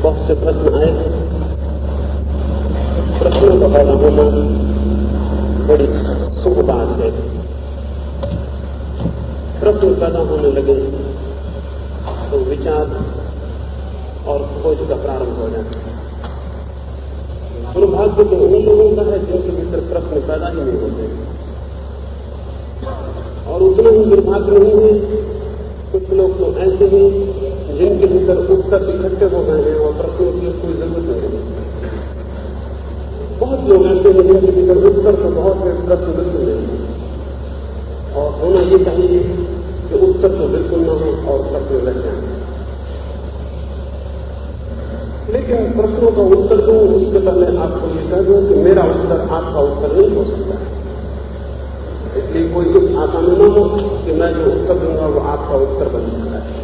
बहुत से प्रश्न आए। प्रश्नों का पैदा होना बड़ी शुभ बात है। प्रश्न पैदा होने लगे तो विचार और खोज का प्रारंभ हो जाता है। दुर्भाग्य तो उन लोगों का है जिनके भीतर प्रश्न पैदा ही नहीं होते, और उतना ही दुर्भाग्य नहीं है कुछ लोग तो ऐसे हैं जिनके भीतर उत्तर इकट्ठे हो गए हैं और प्रश्नों की कोई जरूरत नहीं है। बहुत लोग ऐसे हैं जिनके भीतर उत्तर तो बहुत है, प्रश्न बिल्कुल नहीं है। और होना ये चाहिए कि उत्तर तो बिल्कुल न हो और प्रश्न लग जाए। लेकिन प्रश्नों का उत्तर दूं उसके पहले आपको ये कह दूं कि मेरा उत्तर आपका उत्तर नहीं हो सकता है। इसलिए कोई कुछ आशा में न हो कि मैं जो उत्तर दूंगा वो आपका उत्तर बन सकता है।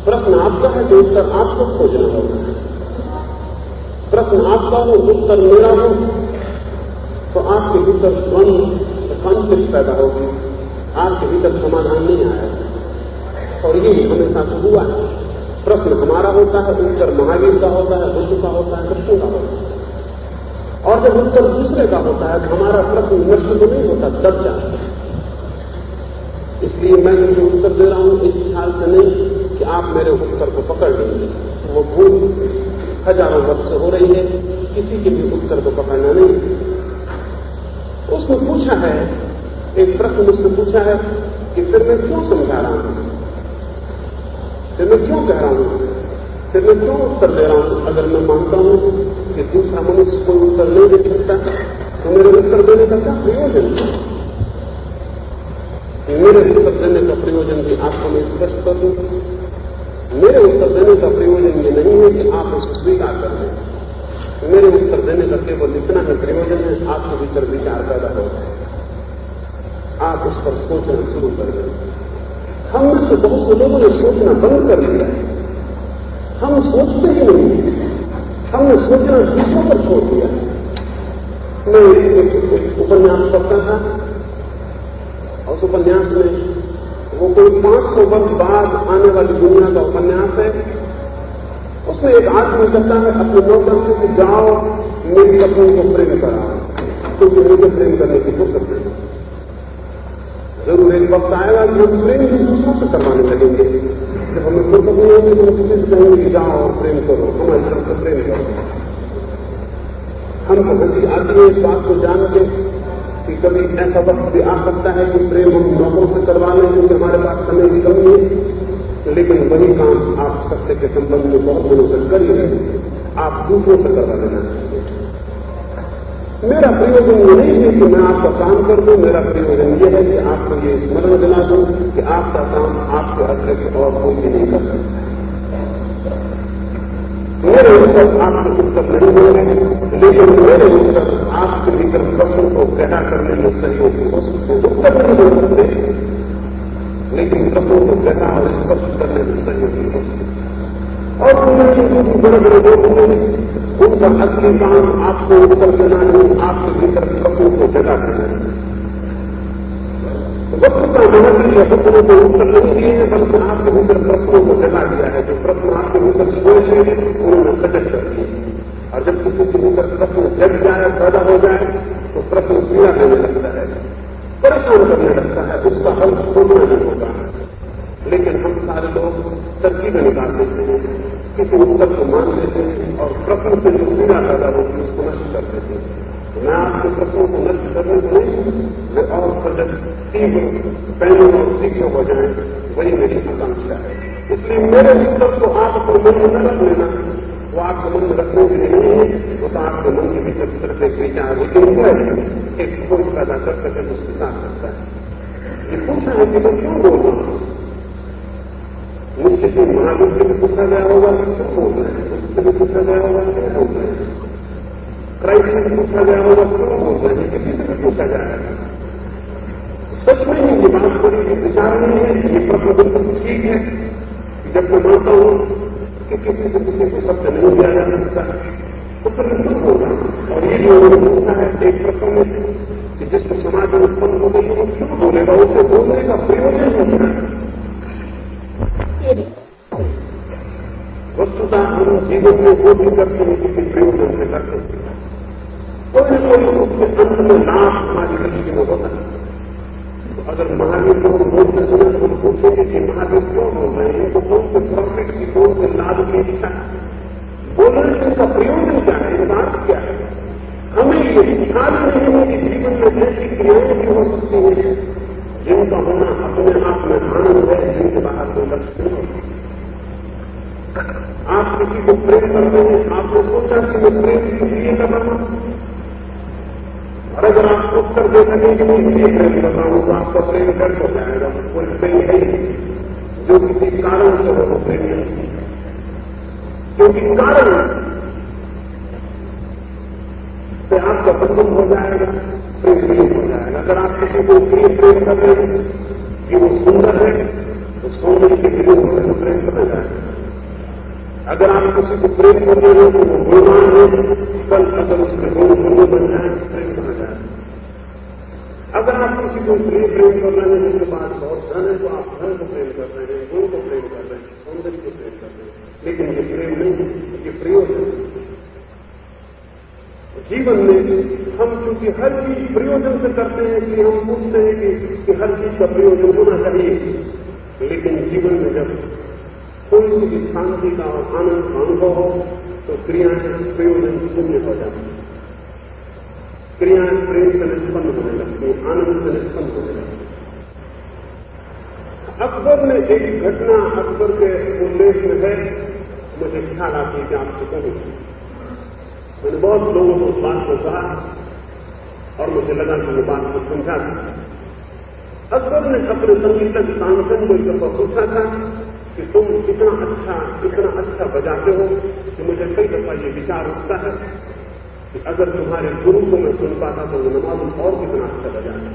प्रश्न आपका है तो उत्तर आपको खोजना होगा। प्रश्न आपका हो, उत्तर मेरा हो, तो आपके भीतर कॉन्फ्लिक्ट पैदा होगी, आपके भीतर समाधान नहीं आएगा। और ये हमेशा से हुआ है। प्रश्न हमारा होता है, उत्तर महावीर का होता है, बुद्ध का होता है, कृष्ण का होता है। और जब उत्तर दूसरे का होता है तो हमारा प्रश्न नष्ट तो नहीं होता, दब जाता है। इसलिए मैं जो उत्तर दे रहा हूं इस ख्याल से नहीं कि आप मेरे उत्तर को पकड़ लेंगे। वो भूल हजारों वर्ष से हो रही है, किसी के भी उत्तर को पकड़ना नहीं। उसने पूछा है, एक प्रश्न मुझसे पूछा है कि फिर मैं क्यों समझा रहा हूं, फिर मैं क्यों कह रहा हूं, फिर मैं क्यों उत्तर दे रहा हूं। अगर मैं मानता हूं कि दूसरा मनुष्य कोई उत्तर नहीं दे सकता तो मेरे उत्तर देने का क्या प्रयोजन है। मेरे उत्तर देने का प्रयोजन भी आपको मैं स्पष्ट कर दूं। मेरे उत्तर देने का प्रयोजन ये नहीं है कि आप उसको स्वीकार कर लें। मेरे उत्तर देने का केवल इतना ही प्रयोजन है, आपके भीतर विचार पैदा हो जाए, आप उस पर सोचना शुरू कर दें। हम में से बहुत से लोगों ने सोचना बंद कर दिया है। हम सोचते ही नहीं, हमने सोचना दूसरों पर छोड़ दिया। मैं एक उपन्यास पढ़ता था और उस उपन्यास में वो कोई 500 वर्ष बाद आने वाली दुनिया का उपन्यास है। उसमें एक आदमी कहता है अपने नौकर से कि जाओ मेरी पत्नी को प्रेम कराओ, क्योंकि मुझे प्रेम करने की फुर्सत नहीं। जरूर एक वक्त आएगा कि हम प्रेम भी दूसरों से करवाने लगेंगे। जब हमें फुर्सत नहीं होगी तो हम किसी से कहेंगे कि जाओ और प्रेम करो, हमारी तरफ से प्रेम करो। हमको हंसी आती है इस बात को जान के कि कभी ऐसा वक्त भी आ सकता है कि प्रेम हम नौकरों से करवा लें क्योंकि हमारे पास समय की कमी है। लेकिन वही काम आप सत्य के संबंध में बहुत दिनों से कर ही रहे हैं, आप दूसरों से करवा लेना चाहिए। मेरा प्रयोजन ये नहीं है कि मैं आपका काम कर दूं, मेरा प्रयोजन ये है कि आपको ये स्मरण दिला दूं कि आपका काम आपके अतिरिक्त और कोई भी नहीं कर सकता। मेरे उत्तर आपके उत्तर नहीं होंगे, लेकिन मेरे उत्तर आपके भीतर प्रश्न को गहरा करने में सहयोगी हो सकते। उत्तर नहीं हो सकते, लेकिन प्रश्नों को गहरा और स्पष्ट करने में सहयोगी हो सकते। और उन्होंने बड़े बड़े लोग हैं, उनका असली काम आपको उत्तर देना नहीं, आपके भीतर प्रश्नों को जगा देना है। वक्त का महत्व प्रश्नों को उत्तर नहीं दिए हैं, बल्कि आपके भीतर प्रश्नों को जगा दिया है। जो प्रश्न आपके भीतर सोए थे उन्होंने सजग कर दिए। और जब किसी के भीतर प्रश्न जग जाए, पैदा हो जाए, तो प्रश्न पीड़ा देने लगता है, परेशान करने लगता है, उसका हल खोजना नहीं होगा। लेकिन हम सारे लोग तरकीबें निकाल देते हैं, किसी उत्तर को मान लेते हैं और प्रश्न से जो पीड़ा पैदा होती है उसको नष्ट कर देते हैं। मैं आपके प्रश्नों को नष्ट करने को नहीं, वे और सजग, तीव्र, पहले और तीव्र हो जाए, वही मेरी आकांक्षा है। इसलिए मेरे उत्तर को आप अपने मन में न रख लेना, वो आपके मन में रखने के लिए नहीं है, वो तो आपके मन के भीतर सिर्फ एक विचार एक खोज पैदा कर सके उसके साथ सकता है। ये पूछा है कि मैं क्यों बोल रहा हूं, मुझसे महावीर से भी पूछा गया होगा कि क्यों बोल रहे हैं, उससे भी पूछा गया होगा क्यों बोल रहे हैं, क्राइस्ट से भी पूछा गया होगा क्यों बोल रहे हैं, किसी से भी पूछा जाएगा। सच में ही ये बात बड़ी विचार नहीं है, ये प्रश्न बिल्कुल ठीक है। जब मैं मानता हूं कि किसी से किसी को सत्य नहीं दिया जा सकता तो फिर मैं क्यों बोल रहा हूं। और ये जो उन्होंने पूछा है एक प्रश्न में कि जिसको समाज में उत्पन्न हो गई वो क्यों बोलेगा, उसे बोलने का प्रयोजन होता है। वो वस्तुतः हम जीवन में वो भी करते हैं किसी प्रयोजन से करते हैं, कोई न कोई उसके अंत में लाभ हमारी दृष्टि में होता है। तो अगर महावीर को हम बोलते समय तो हम पूछेंगे कि महावीर क्यों बोल रहे हैं, इनको कौन से प्रॉफिट की कौन से लाभ की इच्छा है, बोलने से इनका प्रयोजन क्या है, इनका अर्थ क्या है। हमें ये ख्याल नहीं है कि जीवन में ऐसी क्रियाएं भी हो सकती हैं जिनका होना अपने आप में आनंद है, जिनके बाहर कोई लक्ष्य नहीं होता। आप किसी को प्रेम करते हैं, आपने सोचा कि मैं प्रेम इसलिए कर रहा हूं, और अगर आप उत्तर दे सकें कि मैं इसलिए प्रेम कर रहा हूं तो आपका प्रेम व्यर्थ हो जाएगा। कोई प्रेम है जो किसी कारण से हो प्रेम नहीं, क्योंकि कारण से आपका बंधन हो जाएगा, प्रेम नहीं हो जाएगा। अगर आप किसी को इसलिए प्रेम कर रहे हैं कि वो सुंदर है तो सौंदर्य के लिए तो प्रेम करना जाएगा। अगर आप किसी को प्रेम कर रहे हो तो वो गुणवान है, कल अगर उसके गुण गुण बन जाए तो प्रेम करना जाएगा। अगर आप किसी को इसलिए प्रेम कर रहे हैं जिसके पास बहुत धन है तो आप धन को प्रेम कर रहे हैं, गुण को प्रेम कर रहे हैं, सौंदर्य को प्रेम कर रहे हैं, लेकिन ये प्रेम नहीं, ये प्रयोजन। जीवन में हम चूंकि हर चीज प्रयोजन से करते हैं कि हम पूछते हैं कि हर चीज का प्रयोजन होना चाहिए, लेकिन जीवन में जब कोई भी शांति का और आनंद का अनुभव हो तो क्रियाएं प्रयोजन शून्य हो जाती हैं। क्रियाएं प्रेम से निष्पन्न होने लगती हैं, आनंद से निष्पन्न होने लगती हैं। अकबर ने एक घटना अकबर के उल्लेख में है, मुझे ख्याल आती है कि आपसे कहूं। मैंने बहुत लोगों को उस बात को कहा और मुझे लगा कि वो बात को समझा था। अकबर ने अपने संगीतज्ञ तानसेन को एक दफा पूछा था कि तुम इतना अच्छा बजाते हो कि मुझे कई दफा ये विचार उठता है कि अगर तुम्हारे गुरु को मैं सुन पाता तो वो न मालूम और कितना अच्छा बजाता।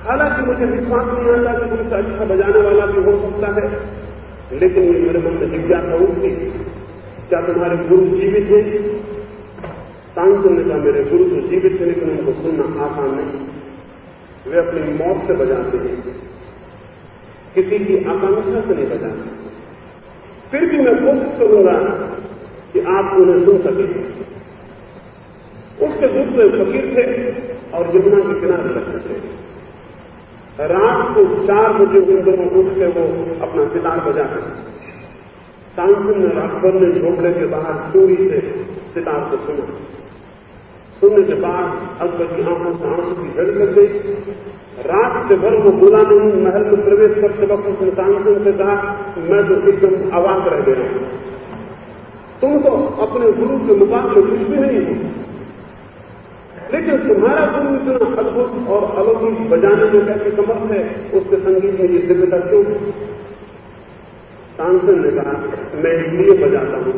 हालांकि मुझे विश्वास नहीं आता कि तुमसे अच्छा बजाने वाला भी हो सकता है, लेकिन ये मेरे मन में जिज्ञासा उठती, क्या तुम्हारे गुरु जीवित हैं? तानसेन ने कहा मेरे गुरु तो जीवित है, लेकिन उनको सुनना आसान नहीं, वे अपनी मौत से बजाते हैं, किसी की आकांक्षा से नहीं बजाते। फिर भी मैं कोशिश करूंगा कि आप उन्हें सुन सकें। उसके दूसरे फकीर थे और यमुना के किनारे लगते थे। रात को 4 बजे उन दोनों उठ के वो अपना सितार बजाते। तानसेन ने अकबर ने झोपड़े के बाहर चोरी से सितार को सुना। सुनने के बाद अकबर की आंखों से आंसू की झड़ लग गई। रात से भर वो बोला नहीं। महल में प्रवेश करते वक्त उसने तानसेन से कहा मैं तो एकदम अवाक रह गया, तुम तो अपने गुरु के मुकाबले कुछ भी नहीं हो, लेकिन तुम्हारा गुरु इतना अद्भुत और अलौकिक बजाने में कैसे समर्थ है, उसके संगीत में ये दिव्यता क्यों है? तानसेन ने कहा मैं इसलिए बजाता हूं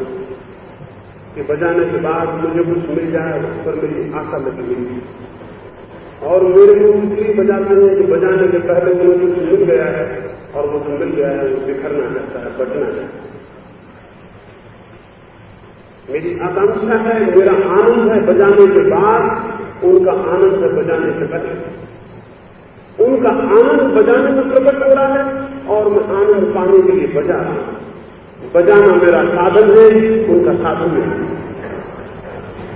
कि बजाने के बाद मुझे कुछ मिल जाए, उस पर मेरी आशा लगी हुई, और मेरे गुरु इसलिए बजाते हैं कि बजाने के पहले मुझे कुछ मिल गया है और वो जो मिल गया है वो बिखरना चाहता है, बचना चाहता है। मेरी आकांक्षा है, मेरा आनंद है बजाने के बाद, उनका आनंद है बजाने से पहले। उनका आनंद बजाने में प्रकट हो रहा है और मैं आनंद पाने के लिए बजा रहा हूं। बजाना मेरा साधन है, उनका साधन है।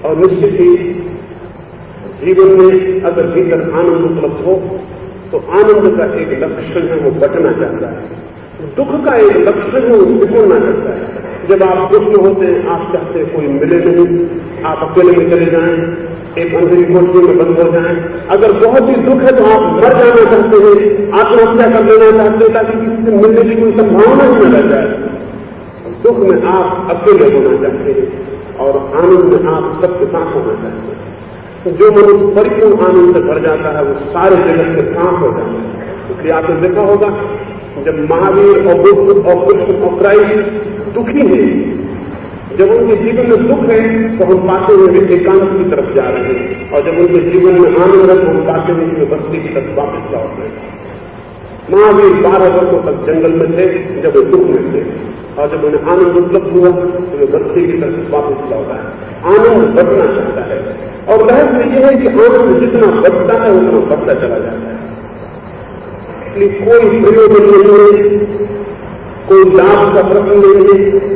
और निश्चित ही जीवन में अगर भीतर आनंद उपलब्ध हो तो आनंद का एक लक्षण है वो बटना चाहता है। दुख का एक लक्षण है वो सिकुड़ना चाहता है। जब आप दुख में होते हैं आप चाहते हैं कोई मिले नहीं, आप अकेले में चले जाएं, एक अंधेरी कोठरी में बंद हो जाएं। अगर बहुत ही दुख है तो आप मर जाना चाहते हैं, आत्महत्या कर लेना चाहते हैं ताकि किसी से मिलने की कोई संभावना ही न रह जाए। दुख में आप अकेले होना चाहते हैं और आनंद में आप सबके साथ होना चाहते हैं। जो मनुष्य परिपूर्ण आनंद से भर जाता है वो सारे जगत के साथ हो जाता है। इसलिए आपने देखा होगा जब महावीर और बुद्ध और कृष्ण और क्राइस्ट दुखी हैं, जब उनके जीवन में दुख है तो हम पाते हैं वे एकांत की तरफ जा रहे हैं, और जब उनके जीवन में आनंद है तो हम पाते हैं कि वे बस्ती की तरफ वापस लौट रहे हैं। महावीर 12 वर्षों तक जंगल में थे जब वे दुख में थे, और जब उन्हें आनंद उपलब्ध हुआ तो वे बस्ती की तरफ वापस लौट आए। आनंद बढ़ना चाहता है, और रहस्य यह है कि आनंद जितना बढ़ता है उतना बढ़ता चला जाता है। इसलिए कोई प्रयोजन नहीं है, कोई लाभ का प्रश्न नहीं है,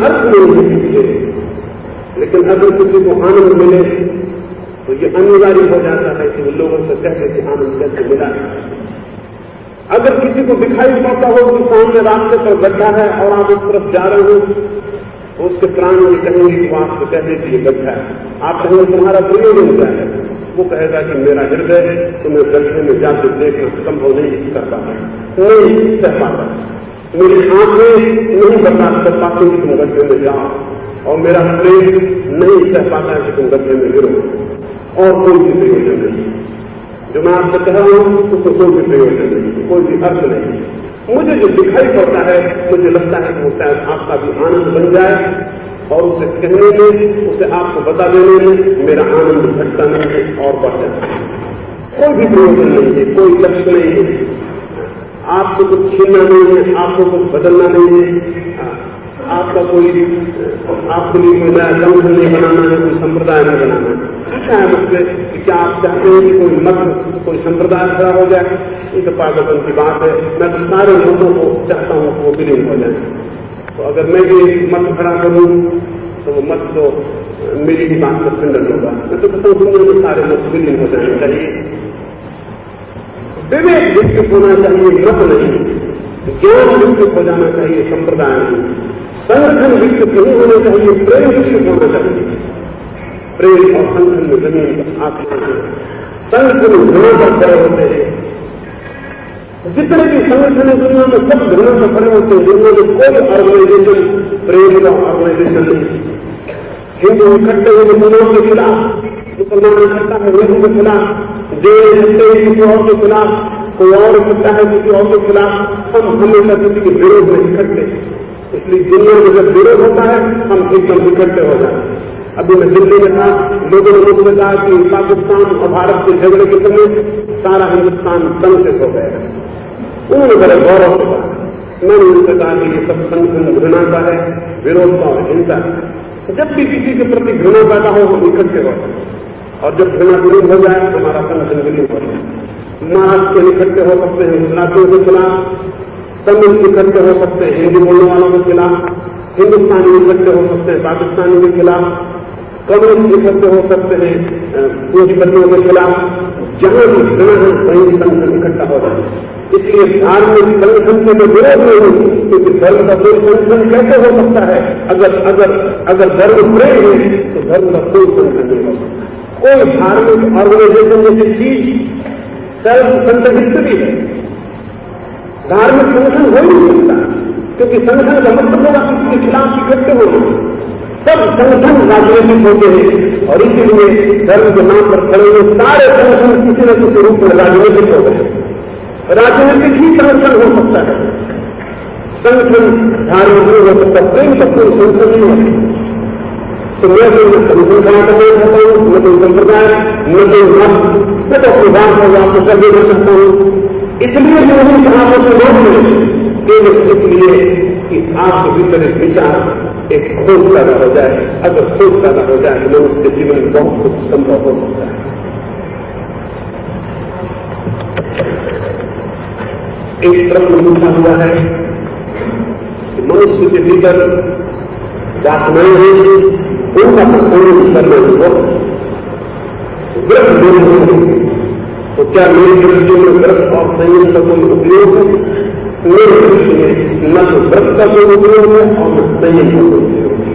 अर्थ नहीं है। लेकिन अगर किसी को आनंद मिले तो ये अनिवार्य हो जाता है कि वो लोगों से कहते कि आनंद कैसे मिला। अगर किसी को दिखाई पड़ता हो कि सामने रास्ते पर गड्ढा है और आप उस तरफ जा रहे हो तो उसके प्राण में कहेंगे कि वो आपको कहते कि ये गड्ढा है। आप कहेंगे तुम्हारा प्रयोजन क्या है? वो कहेगा कि मेरा हृदय तुम्हें गड्ढे में जाके देखना संभव नहीं करता है, नहीं सह पाता, मेरी आंखें नहीं बता पाती कि तुम गड्ढे में जाओ, और मेरा प्रेम नहीं सह पाता कि तुम गड्ढे में गिरो, और कोई भी प्रयोजन नहीं। जो मैं आपसे कह रहा हूं उसको कोई भी प्रयोजन नहीं, कोई भी अर्थ नहीं। मुझे जो दिखाई पड़ता है मुझे लगता है कि वो शायद आपका भी आनंद बन जाए, और उसे कहने में, उसे आपको बता देने में मेरा आनंद घटता नहीं है और बढ़ जाता है। कोई भी प्रयोजन नहीं है, कोई लक्ष्य नहीं है, आपको कुछ छीनना नहीं है, आपको कुछ बदलना नहीं है, आपका कोई आपके लिए कोई नया संगठन नहीं बनाना है, कोई संप्रदाय नहीं बनाना है। पूछा है मुझसे कि क्या आप चाहते हैं कि कोई मत, कोई संप्रदाय खड़ा हो जाए? ये तो पागलपन की बात है। मैं तो सारे मतों को चाहता हूं कि वो विलीन हो जाए। तो अगर मैं भी मत खड़ा करूं तो वो मत तो मेरी ही बात में खंडन होगा। मैं तो कहता हूं दुनिया में सारे मत विलीन हो जाने चाहिए। विवेक विकसित होना चाहिए, मत नहीं। ज्ञान विकसित हो जाना चाहिए, संप्रदाय नहीं। संगठन विकसित नहीं होना चाहिए, प्रेम विकसित होना चाहिए। प्रेम और संगठन में जमीन आत्मा है। संगठन घृणा पर खड़े होते हैं। जितने भी संगठन है दुनिया में सब घृणा पर खड़े होते हैं। दुनिया में कोई ऑर्गेनाइजेशन प्रेम का ऑर्गेनाइजेशन नहीं। हिंदू इकट्ठे हुए मुसलमानों के खिलाफ, मुसलमान इकट्ठा है हिंदू के खिलाफ, जैन इकट्ठे हुए किसी और के खिलाफ, कोई और इकट्ठा है किसी और के खिलाफ। हम हमेशा किसी के विरोध में इकट्ठे, इसलिए दुनिया में जब विरोध होता है हम एकदम इकट्ठे हो जाते हैं। अभी मैं दिल्ली में था, लोगों ने मुझसे कहा कि पाकिस्तान और भारत के झगड़े के समय सारा हिंदुस्तान संगठित हो गया। उन्होंने बड़े गौरव से कहा। मैंने उनसे कहा कि ये सब संगठन घृणा का है, विरोध का और हिंसा का। जब भी किसी के प्रति घृणा पैदा हो हम इकट्ठे हो जाए, और जब घृणा विलीन हो जाए हमारा संगठन विलीन हो जाए। महाराष्ट्र इकट्ठे हो सकते हैं गुजरातियों के खिलाफ, तमिल इकट्ठे हो सकते हैं हिंदी बोलने वालों के खिलाफ, हिंदुस्तानी इकट्ठे हो सकते हैं पाकिस्तानी के खिलाफ, कम्युनिस्ट इकट्ठे हो सकते हैं पूंजीपतियों के खिलाफ। जहां भी घृणा है वहीं संगठन इकट्ठा हो जाए। इसलिए धार्मिक संगठन से तो विरोध नहीं, क्योंकि धर्म का कोई संगठन कैसे हो सकता है? अगर धर्म प्रेम है तो धर्म का कोई संगठन नहीं हो सकता। कोई धार्मिक ऑर्गेनाइजेशन जैसी चीज सेल्फ कंट्राडिक्टरी है। धार्मिक संगठन हो ही नहीं सकता, क्योंकि संगठन का मतलब होगा किसी के खिलाफ इकट्ठे होना। सब संगठन राजनीतिक होते हैं, और इसीलिए धर्म के नाम पर खड़े हुए सारे संगठन किसी न किसी रूप में राजनीतिक हो गए। राजनीतिक ही संगठन हो सकता है, संगठन धार्मिक नहीं हो सकता। प्रेम का कोई संगठन नहीं है। तो मैं कोई संगठन खड़ा करना चाहता हूं, मैं कोई संप्रदाय, मैं कोई मत, मैं तो अपनी बात को आपको कर देना चाहता हूं। इसलिए जो नहीं कहा अपने लोग में, केवल इसलिए कि आपके भीतर एक विचार, एक खोज पैदा हो जाए। अगर खोज पैदा हो जाए तो मनुष्य के जीवन में बहुत कुछ संभव हो सकता है। एक प्रश्न पूछा हुआ है कि मनुष्य के भीतर वासनाएं हैं, उनका प्रसन्न करना हो व्रत दोनों। तो क्या मेरी दृष्टि में व्रत और संयम का कोई उपयोग है? मेरी दृष्टि में न तो व्रत का कोई उपयोग है और न संयम का कोई उपयोग है।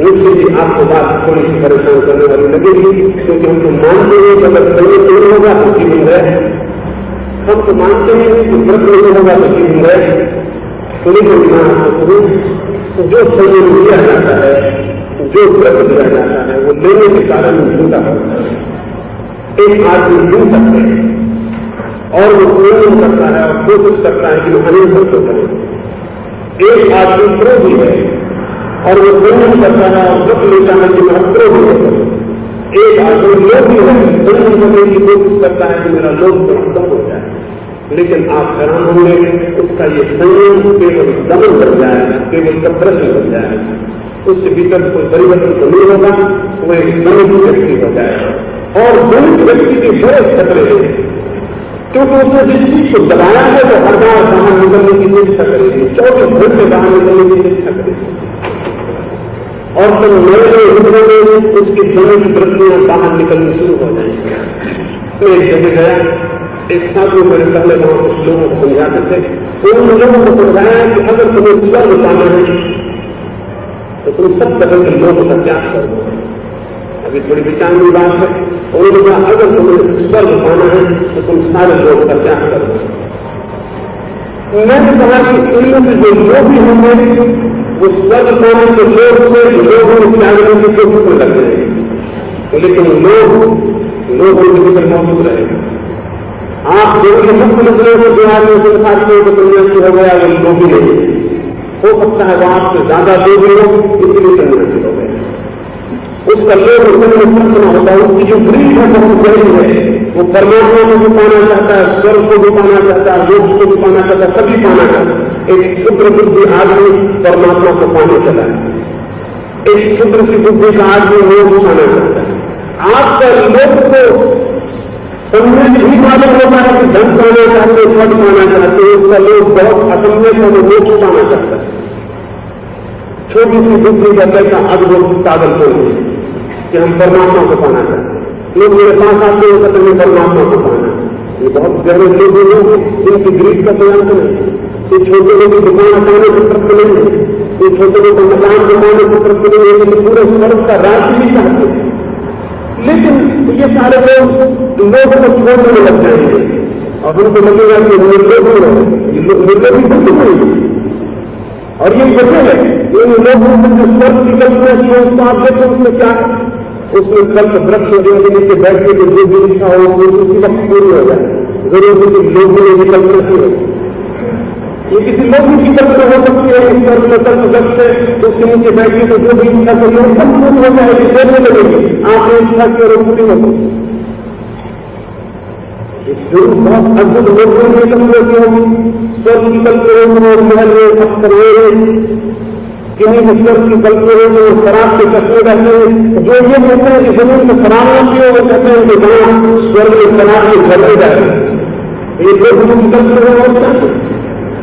निश्चित ही आपको बात थोड़ी सी परेशान करने वाली लगेगी, क्योंकि हम तो मानते हैं कि अगर संयम नहीं होगा तो जीवन है। हम तो मानते हैं कि व्रत नहीं होगा तो जीवन है। तो लेकिन मैं आपको कहूं, जो संयम लिया जाता है, जो व्रत लिया जाता है, वो लेने के कारण झूठा होता है। एक आदमी हिंसक है और वो संयम करता है और कोशिश करता है कि वो अहिंसक को करे। एक आदमी क्रोधी है और वो संयम करता है और व्रत लेता है कि मैं क्रोधी है। एक आदमी लोभी है, संयम करने की कोशिश करता है कि मेरा लोभ थोड़ा कम हो जाए। लेकिन आप हैरान होंगे, उसका ये संयम केवल दमन कर जाएगा, केवल सप्रेशन बन जाएगा। उसके भीतर कोई परिवर्तन तो नहीं होगा, वो एक दमित व्यक्ति हो जाएगा। और दमित व्यक्ति के बड़े खतरे हैं। क्योंकि उसने जिस चीज को दबाया है वो हर बार बाहर निकलने की चेष्टा करेगी, 24 घंटे बाहर निकलने की चेष्टा करेगी। और तब नए नए हिस्से में उसकी जमीन की वृत्तियां बाहर निकलनी शुरू हो जाएंगी। मैं एक जगह गया, एक साधु मेरे पहले वहां कुछ लोगों को समझाते थे, उन लोगों को समझाया कि अगर तुम्हें स्वर्ग पाना है तो तुम सब तरह के लोगों का त्याग कर दो। अभी थोड़ी विचार की बात है, उन्होंने कहा अगर तुम्हें स्वर्ग पाना है तो तुम सारे लोगों का त्याग कर दो। मैंने कहा कि इनमें से जो लोग भी होंगे वो स्वर्ग पाने के लोग से लोगों को त्यागने की कोशिश में लग जाएंगे, लेकिन लोग उनके भीतर मौजूद रहेंगे। आप देखिए मुख्य नजरों को जो आदमी संसार के सन्यासी हो गया वो लोग ही नहीं हो सकता है, वो आपसे ज्यादा लोग लोग इसलिए सन्यासी हो गए। उसका लोग प्रश्न होता है, उसकी जो ग्रीड है बहुत गहरी है, वो परमात्मा को भी पाना चाहता है, स्वर्ग को भी पाना चाहता है, मोक्ष को भी पाना चाहता है, सभी पाना चाहता है। एक क्षुद्र बुद्धि आदमी परमात्मा को पाने चला है, एक क्षुद्र सी बुद्धि का आदमी मोक्ष पाना चाहता है। आपका लोग को समझ ही मालूम होता है कि धन पाना चाहते, पद पाना चाहते, उसका लोग बहुत असमय है, वो मोक्ष पाना चाहता है। छोटी सी बुद्धि का कैसा अद्भुत पागल हो कि हम परमात्मा को पाना चाहते हैं। लोग मेरे पास आते हैं कहते हैं परमात्मा को पाना, ये बहुत गहरे लोग हैं जिनकी ग्रीड का कोई अंत नहीं। ये छोटे लोग दुकान हटाने से तृप्त नहीं है, ये छोटे लोग मकान बनाने से तृप्त नहीं है, लेकिन पूरे स्वर्ग का राज्य भी चाहते हैं। लेकिन ये सारे लोग को छोड़ने में लग जाएंगे और उनको लगेगा कि निर्लोभ भी बंद नहीं। और ये वजह है इन लोगों से जो स्वर्ग की कल्पना की है उसको आप देखो उसमें क्या है, उसमें कल्प वृक्ष जिंदगी के बैठने की जो भी इच्छा हो वो उसी वक्त पूरी हो जाए। जरूर किसी लोगों ने कल्पना की हो, ये किसी लोग की कल्पना हो सकती है। इस स्वर्ग में कल्प वृक्ष है तो उसके नीचे बैठने को जो भी इच्छा करिए सब पूरी हो जाएगी, देने लगेगी। आपने इच्छा की और पूरी होगी। जो बहुत अद्भुत लोगों ने कल्पना की होगी, स्वर्ग की कल्पना और महल में अक्सर किन्हीं स्वर्ग की कल्पना में शराब के चश्मे रहते हैं। जो ये कहते हैं कि जमीन में शराब आती है वो कहते हैं कि जहाँ स्वर्ग में शराब के घर में जाए, ये लोगों की कल्पना होता है।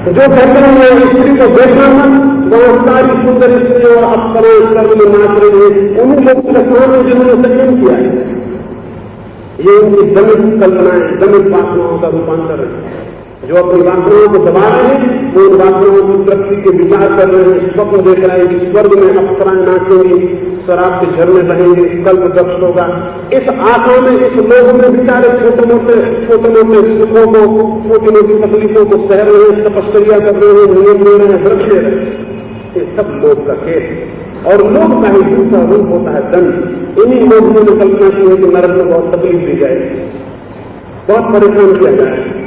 जो कहते हैं स्त्री को देखना वहां सारी सुंदर स्त्री और अप्सराएं स्वर्ग में नाच रही है, उन्हीं लोगों के सामने जिन्होंने संयम किया है। ये उनकी दमित कल्पनाएं, दमित वासनाओं का रूपांतर है। जो अपनी वासनाओं को दबा रहे हैं वो उन वासनाओं की तृप्ति के विचार कर रहे हैं, स्वप्न देख रहे हैं कि स्वर्ग में अप्सराएं नाचेंगी, शराब के झरने बहेंगे, कल्प वृक्ष होगा। इस आशा में इस लोग में बेचारे छोटे मोटे सुखों को, छोटी मोटी तकलीफों को सह रहे हैं, तपस्या कर रहे हैं, नियम ले रहे हैं, व्रत ले रहे हैं। ये सब लोग का खेल है। और लोग का ही दूसरा रूप होता है दंड। इन्हीं लोगों ने कल्पना की है कि नरक में बहुत तकलीफ दी जाएगी, बहुत परेशान किया जाएगा।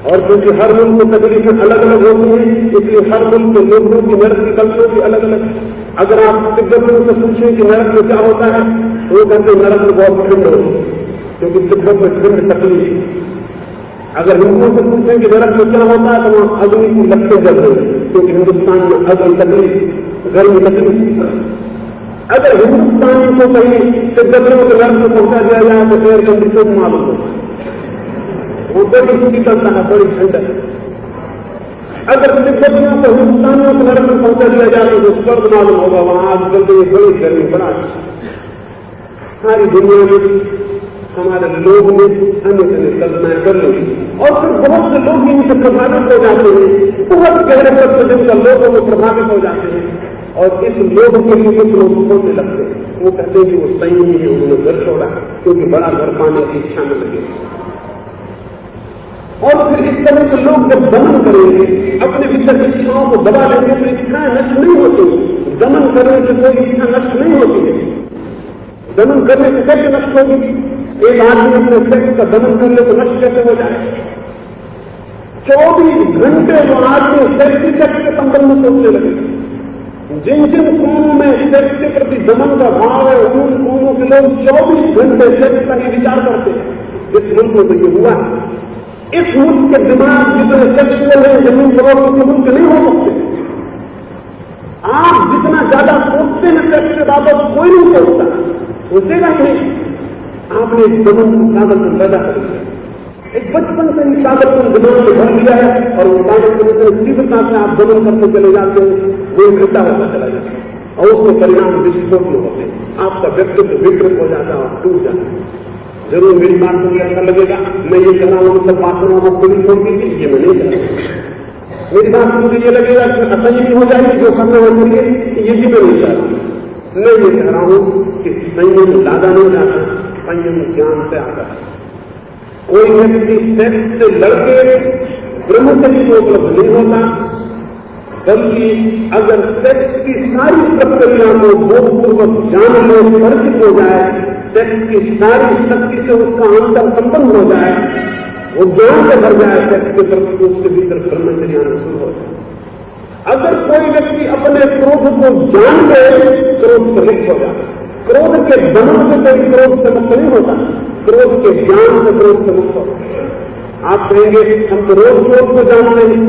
और क्योंकि हर मुल्क को तकलीफें अलग अलग होती हैं, इसलिए हर मुल्क के लोगों की नरक की कल्पना भी अलग अलग है। अगर आप तिब्बतियों से पूछें कि नरक में क्या होता है तो वो कहते हैं नरक में बहुत ठंड होती है, क्योंकि तिब्बत में ठंड तकलीफ। अगर हिंदुओं से पूछें कि नरक में क्या होता है तो वहां अग्नि की लपटें जल रही है, क्योंकि हिंदुस्तान में अग्नि तकलीफ, गर्मी तकलीफ। अगर हिंदुस्तानी को कहीं तिब्बतियों के नरक में पहुंचा दिया जाए तो एयर कंडीशन मालूम होता है, वो बड़ी शीतलता है, बड़ी ठंडक। अगर तिब्बतियों को हिंदुस्तानियों के नरक में पहुंचा दिया जाए तो स्वर्ग मालूम होगा, वहां आज जल्दी बड़ी गर्मी बड़ा। सारी दुनिया में हमारे लोग ने अन्य कल्पनाएं कर ली और फिर बहुत से लोग इनसे प्रभावित हो जाते हैं। बहुत गहरे तत्व जिनका लोगों में प्रभावित हो जाते हैं और इस लोग के लिए कुछ लोग होने लगते हैं। वो कहते हैं कि वो सही नहीं है, उन्होंने घर छोड़ा क्योंकि बड़ा घर पाने की इच्छा में लगे। और फिर इस तरह के लोग जब दमन करेंगे, अपने भीतर इच्छाओं को दबा लेंगे तो इच्छाएं नष्ट नहीं होती। दमन करने से कोई इच्छा नष्ट नहीं होती है। दमन करने से कैसे नष्ट होगी? एक आदमी अपने सेक्स का दमन कर ले तो नष्ट कैसे हो जाए? 24 घंटे जो आदमी सेक्स के संबंध में सोचने लगे, जिन जिन कौमों में सेक्स के प्रति दमन का भाव है उन कौमों के लोग 24 घंटे सेक्स का ही विचार करते हैं। इस मुल्क में तो ये हुआ है। इस मुल्क के दिमाग जितने सेक्सुअल है जमीन करोड़ों के मुल्क नहीं हो सकते। आप जितना ज्यादा सोचते हैं सेक्स के बाबत कोई नहीं सोचता, सोचेगा ही नहीं। आपने एक दमन को कागज में पैदा कर दिया, एक बचपन से ही पागलपन दिमाग में भर लिया है और उस पागलपन से तीव्रता से आप दमन करते चले जाते हैं, वो इकट्ठा होता चला जाता है और उसके परिणाम विस्फोट में होते हैं। आपका व्यक्तित्व विकृत हो जाता है और टूट जाता है। जरूर मेरी बात को अच्छा लगेगा, मैं ये कह रहा हूं सब वासनाओं को पूरी छोड़ दीजिए, ये मैं नहीं कह रहा। मेरी बात सुन के ये लगेगा कि असंयमी हो जाएगी, जो करना हो करिए, ये भी मैं नहीं चाह रहा। मैं ये कह रहा हूं कि संयम लादा नहीं जाता, संयम ज्ञान से आता है। कोई व्यक्ति सेक्स से लड़के ब्रह्मचर्य को उपलब्ध नहीं होता, बल्कि अगर सेक्स की सारी प्रक्रिया को बोधपूर्वक जान ले, परिचित हो जाए, सेक्स की सारी शक्ति से उसका अंतर संपन्न हो जाए, वो ज्ञान से भर जाए सेक्स के प्रति, तो उसके भीतर ब्रह्मचर्य आना शुरू हो जाए। अगर कोई व्यक्ति अपने क्रोध को जान ले, क्रोध से मुक्त हो जाए। क्रोध के दमन से कोई क्रोध से मुक्त नहीं होता, क्रोध के ज्ञान से क्रोध से मुक्त होता। आप कहेंगे हम तो रोज क्रोध को जानते हैं,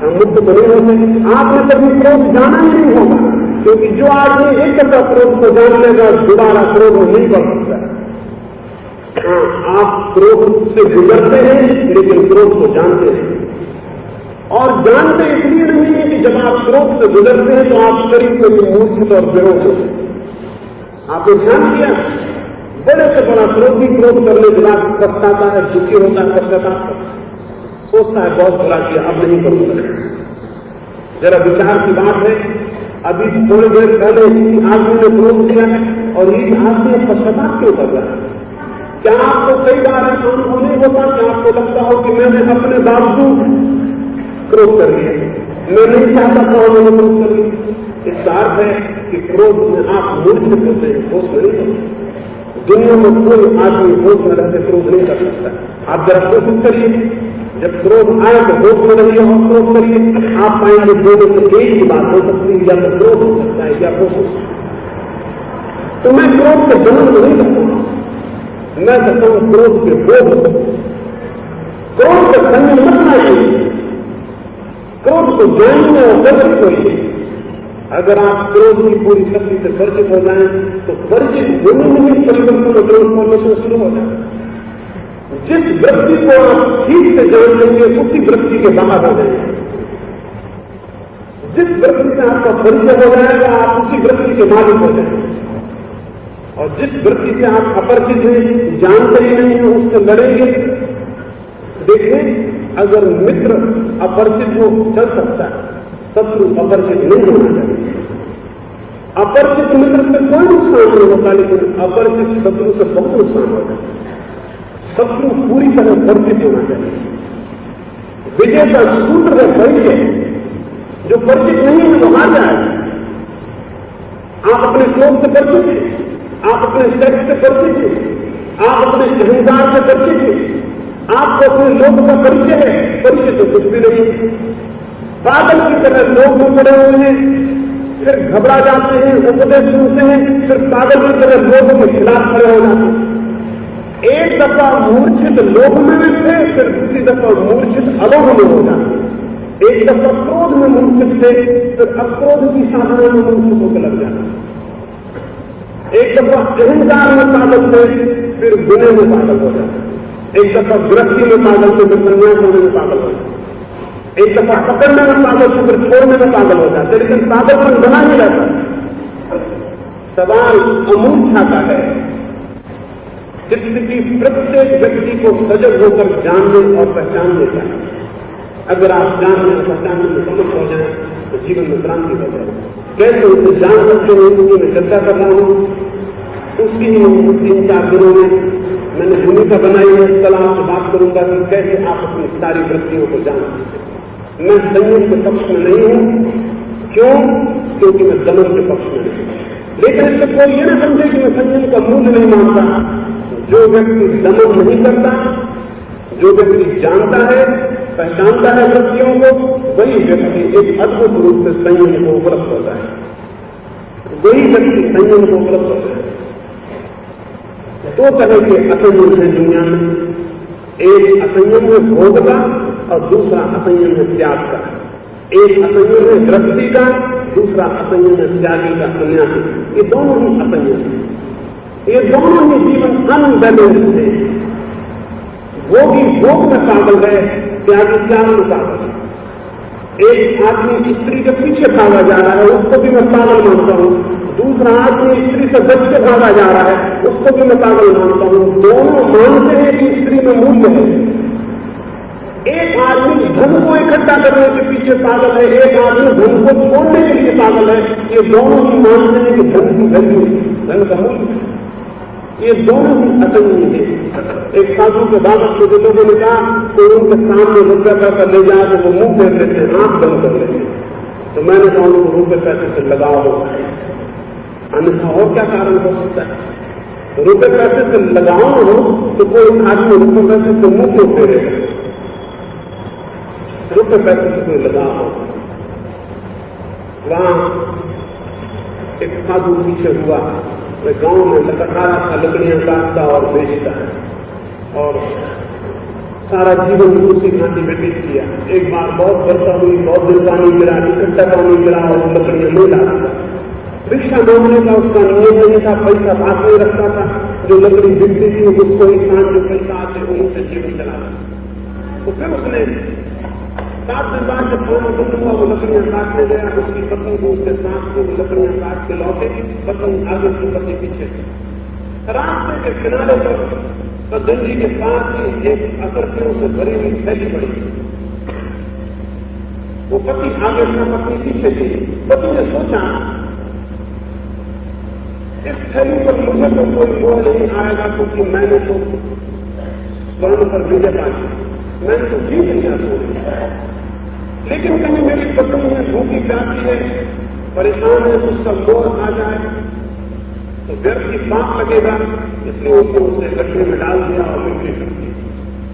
हम मुक्त तो नहीं होते। आपने कभी क्रोध जाना ही नहीं होगा, क्योंकि जो आदमी एक दफा क्रोध को जान लेगा दोबारा क्रोध नहीं कर सकता। हाँ, आप क्रोध से गुजरते हैं लेकिन क्रोध को जानते हैं, और जानते इसलिए नहीं है कि जब आप क्रोध से गुजरते हैं तो आप शरीर से भी मूर्छित और बेहोश होते हैं। आपने ध्यान किया, बड़े से बड़ा क्रोधी क्रोध करने के बाद पछताता है, दुखी होता है, पश्चाताप सोचता है बहुत बुरा किया, अब नहीं करूंगा। जरा विचार की बात है, अभी थोड़ी देर पहले आदमी ने क्रोध किया है और ये आदमी पश्चाताप क्यों कर रहा है? क्या आपको कई बार ऐसा अनुभव नहीं होता कि आपको लगता हो कि मैंने अपने बावजूद क्रोध कर लिया, मैं नहीं चाहता था और मैंने क्रोध कर लिया? इसका अर्थ है कि क्रोध में आप मूर्छित होते हैं, होश में नहीं होते। दुनिया में कोई आदमी होश में रहते क्रोध नहीं कर सकता। आप जरा कोशिश करिए, जब क्रोध आए तो होश में रहिए और क्रोध करिए, आप पाएंगे दोनों में एक ही बात हो सकती है, या तो क्रोध हो सकता है या होश हो सकता है। तो मैं क्रोध के दमन को नहीं करता हूं, मैं कहता हूं क्रोध के बोध। क्रोध का संयम रखना चाहिए, क्रोध को जानने और परिचित होइए। अगर आप क्रोध की पूरी शक्ति से परिचित हो जाएं तो परिचित होने में ही परिवर्तन और ट्रांसफॉर्मेशन शुरू हो जाए। जिस वृत्ति को आप ठीक से जान लेंगे उसी वृत्ति के बाहर हो जाएंगे। जिस वृत्ति से आपका परिचय हो जाएगा आप उसी वृत्ति के मालिक हो जाएंगे, और जिस वृत्ति से आप अपरिचित हैं, जानते ही नहीं हैं, उससे लड़ेंगे। देखिए, अगर मित्र अपरिचित हो चल सकता है, शत्रु अपरिचित नहीं होना चाहिए। अपरिचित मित्र से कोई नुकसान नहीं होता, लेकिन अपरिचित शत्रु से बहुत नुकसान होता है। शत्रु पूरी तरह परिचित होना चाहिए। विजय का सूत्र है परिचय। जो परिचित नहीं है वो हार जाए। आप अपने क्रोध से परिचित हैं, आप अपने सेक्स से परिचित हैं, आप अपने अहंकार से परिचित हैं, आपको अपने लोग का परिचय है, परिचित तो कुछ भी नहीं। पागल की तरह लोग में पड़े हुए हैं, फिर घबरा जाते हैं, उपदेश सुनते हैं, फिर पागल की तरह लोगों के खिलाफ खड़े हो जाते हैं। एक दफा मूर्छित लोभ में थे, फिर दूसरी दफा मूर्छित अलोभ में हो जाते। एक दफा क्रोध में मूर्छित थे, फिर अक्रोध की साधना में मूर्छित होकर लग जाते। एक दफा अहंकार में पागल थे, फिर गुने में पागल हो जाते। एक दफा गृहस्थी में पागल थे, फिर संन्यास होने में पागल हो जाते। एक दफा पकड़ने में पागल थे, फिर छोड़ने में पागल हो जाते। लेकिन पागलपन बना ही रहता। सवाल अमूर्छा का है। चित्त की प्रत्येक व्यक्ति को सजग होकर जानने और पहचानने का है। अगर आप जानने और पहचानने में समर्थ हो जाए तो जीवन में क्रांति हो जाए। कैसे उसे जान सकते हैं, इसकी मैं चर्चा कर रहा हूं। उसकी 3-4 दिनों में मैंने भूमिका बनाई है। कल आपसे बात करूंगा कि कैसे आप अपनी सारी वृत्तियों को जान सकते हैं। मैं संयम के पक्ष में नहीं हूं। क्यों? क्योंकि मैं दमन के पक्ष में नहीं हूं। लेकिन इससे कोई ये न समझे कि मैं संयम का मूल्य नहीं मानता। जो व्यक्ति दमन नहीं करता, जो व्यक्ति जानता है, पहचानता है वृत्तियों को, वही व्यक्ति एक अद्भुत रूप से संयम को उपलब्ध होता है। वही व्यक्ति संयम को उपलब्ध होता है। 2 तरह के असंयम है दुनिया में। एक असंयम है भोग का और दूसरा असंयम है त्याग का। एक असंयम है गृहस्थी का, दूसरा असंयम है त्यागी का, सन्यासी। ये दोनों ही असंयम है। ये दोनों ही जीवन अनबैलेंस्ड है। भोगी भोग में पागल है, त्यागी त्याग में पागल है। एक आदमी स्त्री के पीछे भागा जा रहा है, उसको भी मैं पागल मानता हूं। दूसरा आदमी स्त्री से बच के भागा जा रहा है, उसको भी मैं पागल मानता हूं। दोनों मानते हैं कि स्त्री में मूल्य है। एक आदमी धन को इकट्ठा करने के पीछे पागल है, एक आदमी धन को छोड़ने के लिए पागल है। ये दोनों ही मानते हैं कि धन की वैल्यू, धन का मूल्य, ये दोनों ही असंगीय है। एक साधु के बाबत को जो लोगों ने कहा तो उनके सामने रुपये पैसा ले जाए तो वो मुंह फेर लेते हैं, आंख बंद कर लेते हैं। तो मैंने कहा उनको रुपये पैसे से लगाओ, अन्यथा और क्या कारण हो सकता है। रुपये पैसे से लगाओ हो तो कोई आदमी रुपये पैसे से मुंह क्यों फेरेगा। रुपये पैसे से कोई लगाओ। वहां एक साधु पीछे हुआ, वे गांव में लकड़ा था, लकड़ियां काटता और बेचता है और सारा जीवन उसी घाटी व्यतीत किया। एक बार बहुत वर्षा हुई, बहुत दिन पानी गिरा, इकट्ठा पानी गिरा और लकड़ियां नहीं डालता। भिक्षा मांगने का उसका नियम नहीं था, पैसा हाथ में रखता था। जो लकड़ी बिकती थी उसको ही सांझ जो पैसा आते उनसे जीवन चलाता। तो फिर उसने 7 दिन बाद जब फोन बंद हुआ, वो लकड़ियां काटने गया। उसकी पत्नी को उसके साथ को लकड़ियां काट के लौटे, पत्नी आगे से पति पीछे से। रास्ते के किनारे पर गंजी के पास ही एक असरफियों से भरी हुई थैली पड़ी। वो पति आगे था, पत्नी पीछे थी। पति ने सोचा इस थैली पर मुझे तो कोई मोह नहीं आएगा, क्योंकि मैंने तो स्वर्ण पर विजय पाई, मैंने तो जीत लिया सोच। लेकिन कहीं मेरी पत्नी है, भूखी प्यासी है, परेशान है, उसका मोह आ जाए तो व्यर्थ की पाप लगेगा। इसलिए उसने उसे गड्ढे में डाल दिया और मिट्टी कर दी।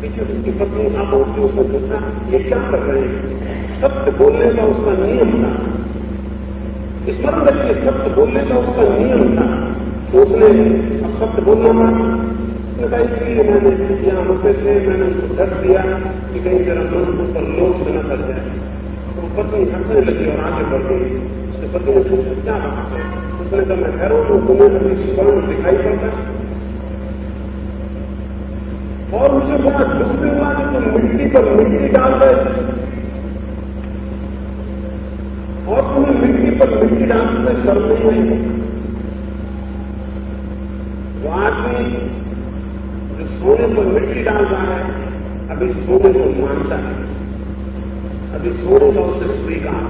पीछे उसकी पत्नी आप उसको पूछा ये क्या कर रहे हैं। सत्य बोलने का उसका नियम था, स्मरण रखिए, सत्य बोलने का उसका नियम था। तो उसने अब सत्य बोलना था, उसने कहा इसलिए मैंने यहाँ रुपये थे, मैंने उसको ढक दिया कि कहीं मेरा मन पर लोग से न कर जाए। तो पत्नी हंसने लगी और आगे बढ़ गई। उसके पति ने पूछा क्या बात है। उसने कहा मैं ठहरो तो तुम्हें कभी स्वर्ण दिखाई पड़ता और मुझे बड़ा दुख भी हुआ कि तुम मिट्टी पर मिट्टी डाल रहे और तुम्हें मिट्टी पर मिट्टी डालने में शर्म नहीं है। वो आदमी जो सोने पर मिट्टी डाल रहा है अभी सोने को मानता है, अभी सोने का उसे स्वीकार।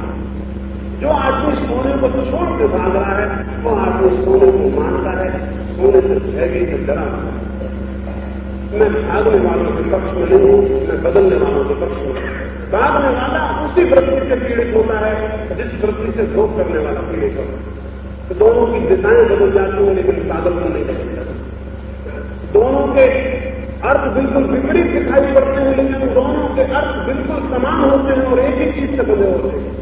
जो आदमी सोने को छोड़ के भाग रहा है वो आदमी सोने को मानता है, सोने से भयभीत से डरा। मैं भागने वालों के पक्ष में नहीं हूं, मैं बदलने वालों के पक्ष में। भागने वाला उसी वृत्ति से पीड़ित होता है जिस वृत्ति से भोग करने वाला पीड़ित होता है। तो दोनों की दिशाएं बदल जाती हैं, लेकिन पागल को नहीं बदल जाता। दोनों के अर्थ बिल्कुल विपरीत दिखाई पड़ते हैं, लेकिन दोनों के अर्थ बिल्कुल समान होते हैं और एक ही चीज से बने होते हैं।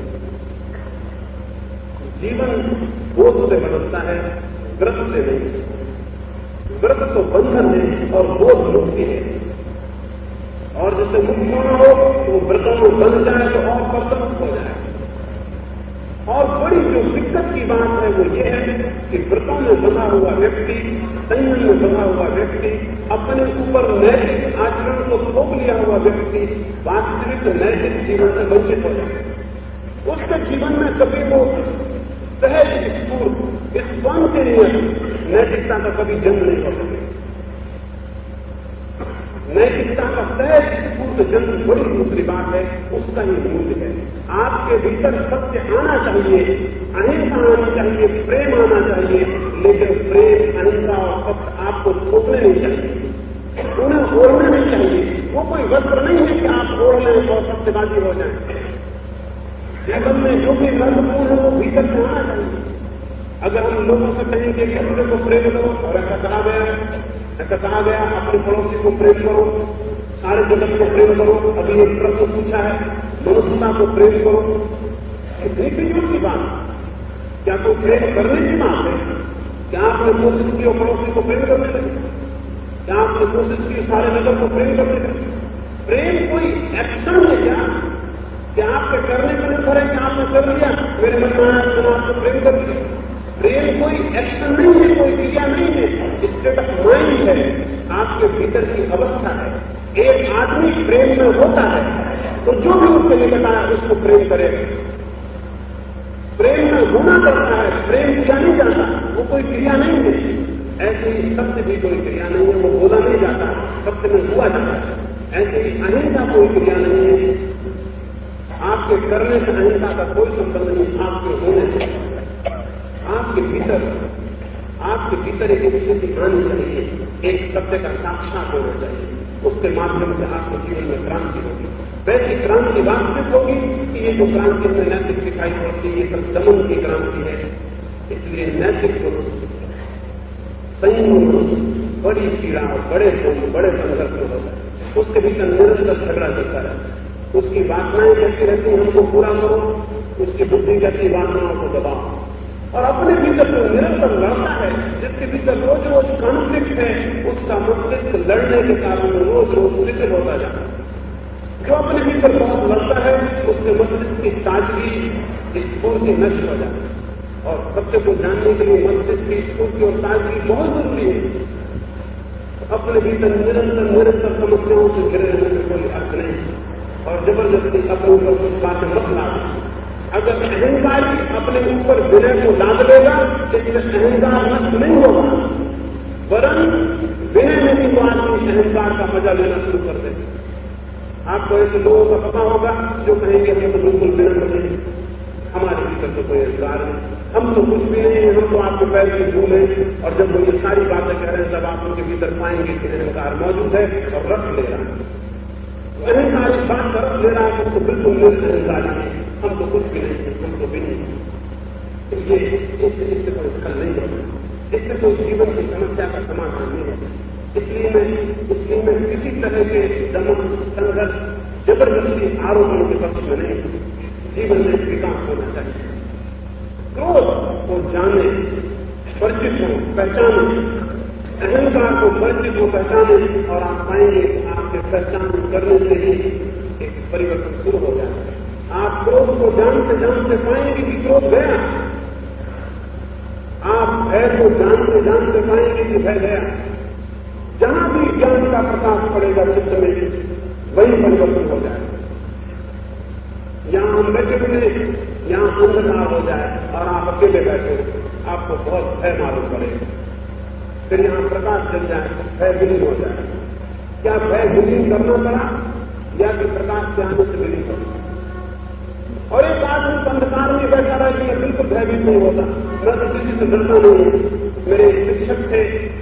जीवन बोध से बदलता है, व्रत से नहीं। व्रत तो बंधन है और बोध मुक्ति है। और जिससे मुक्ति होना हो तो व्रतों में बन जाए तो और प्रसन्न हो जाए। और बड़ी जो दिक्कत की बात है वो ये है कि व्रतों में बना हुआ व्यक्ति, संयम में बना हुआ व्यक्ति, अपने ऊपर नैतिक आचरण को थोप लिया हुआ व्यक्ति वास्तविक नैतिक जीवन से वंचित हो जाए। उसके जीवन में कभी वो सहज स्फूर्त स्पॉन्टेनियस नैतिकता का कभी जन्म नहीं हो सके। नैतिकता का सहज स्फूर्त जन्म बड़ी दूसरी बात है, उसका ही मूल्य है। आपके भीतर सत्य आना चाहिए, अहिंसा आनी चाहिए, प्रेम आना चाहिए, लेकिन प्रेम, अहिंसा और सत्य आपको थोपने नहीं चाहिए, उन्हें ओढ़ना नहीं चाहिए। वो कोई वस्त्र नहीं है कि आप ओढ़ लें और सत्यवादी हो जाए। जीवन में जो भी महत्वपूर्ण है वो भीतर से आना चाहिए। अगर हम लोगों से कहेंगे कि दूसरे को प्रेम करो और ऐसा कहा गया अपने पड़ोसी को प्रेम करो, सारे जगत को प्रेम करो। अभी एक प्रश्न पूछा है, मनुष्यता को प्रेम करो, कितनी फिजूल की बात। क्या कोई प्रेम करने की बात है? क्या आपने कोशिश की और पड़ोसी को प्रेम करने लगे? क्या आपने कोशिश की सारे नगर को प्रेम करने लगे? प्रेम कोई एक्शन है क्या आपके करने पर निर्भर है कि आपने कर लिया, मेरे मन में आया तो आपको प्रेम कर लिया? प्रेम कोई एक्शन नहीं है, कोई क्रिया नहीं है, स्टेट ऑफ माइंड है, आपके भीतर की अवस्था है। एक आदमी प्रेम में होता है तो जो भी उसके निकट आया उसको प्रेम करे। प्रेम में होना पड़ता है, प्रेम किया नहीं जाता, वो कोई क्रिया नहीं है। ऐसे ही सत्य भी कोई क्रिया नहीं है, वो बोला नहीं जाता, सत्य में हुआ जाता है। ऐसे ही अहिंसा कोई क्रिया नहीं है, आपके करने से अहिंसा का कोई संबंध नहीं, आपके होने से। आपके भीतर एक स्थिति आनी चाहिए, एक सत्य का साक्षात होना चाहिए, उसके माध्यम से आपके जीवन में क्रांति होगी। वैसी क्रांति वास्तविक होगी कि ये जो क्रांति में नैतिक दिखाई पड़ती है ये सब दमन की क्रांति है। इसलिए नैतिक पुरुष, संयम पुरुष बड़ी पीड़ा और बड़े संघर्ष में होता है। उसके भीतर निरंतर झगड़ा चलता है, उसकी वासनाएं कहती रहती हैं हमको पूरा करो, उसकी बुद्धि कहती वासनाओं को दबाओ। और अपने भीतर जो निरंतर लड़ता है, जिसके भीतर रोज रोज कॉन्फ्लिक्ट है, उसका मस्तिष्क लड़ने के कारण रोज रोज विकल होता जाता है। जो अपने भीतर बहुत लड़ता है उसके मस्तिष्क की ताजगी, स्फूर्ति नष्ट हो जाती है। और सत्य को जानने के लिए मस्तिष्क की स्फूर्ति और ताजगी बहुत जरूरी है। अपने भीतर निरंतर समस्याओं से घिरे रहने में कोई अर्थ नहीं और जबरदस्ती अपने ऊपर कुछ बातें मत लाओ। अगर अहंकारी अपने ऊपर विनय को लाद लेगा तो इससे अहंकार नष्ट नहीं होगा, वरन विनय में भी वो आदमी अहंकार का मजा लेना शुरू कर देगा। आपको ऐसे लोगों का पता होगा जो कहेंगे हम तो बिल्कुल विनम्र नहीं, हमारे भीतर तो कोई अहंकार नहीं, हम तो कुछ भी नहीं है, हम तो आपके पैर की धूल है। और जब वो ये सारी बातें कह रहे हैं तब आप उनके भीतर पाएंगे कि अहंकार मौजूद है और रस ले रहा है। अहंकार इस बात का रस ले रहा है तो बिल्कुल अहंकार नहीं, हम तो कुछ भी नहीं है, हम तो भी नहीं। ये इससे कोई हल नहीं होगा, इससे कोई जीवन की समस्या का समाधान नहीं होगा। इसलिए मैं किसी तरह के दमन, संघर्ष, जबरदस्ती आरोपण के पक्ष में नहीं, जीवन में विकास होना चाहिए। क्रोध को जाने, परिचित हो, पहचाने, अहंकार को परिचित हो, पहचाने और आप पाएंगे कि आपके पहचान करने से ही एक परिवर्तन शुरू हो जाए। आप क्रोध को जानते जानते पाएंगे कि क्रोध गया, आप भय को जानते जानते पाएंगे कि भय गया। जहां भी ज्ञान का प्रकाश पड़ेगा चित्त में वही परिवर्तन हो जाए। यहां हम बैठे हुए, यहां अंधकार हो जाए और आप अकेले बैठे, आपको बहुत भय मालूम पड़ेगा। फिर यहां प्रकाश चल जाए, भय विलीन हो जाए। क्या भय विलीन करना पड़ा या कि प्रकाश के आने से विलीन करना? और एक आदमी अंधकार में बैठा रहा कि मैं बिल्कुल भयभीत नहीं होता, मैं तो किसी से डरता नहीं हूं। मेरे शिक्षक थे,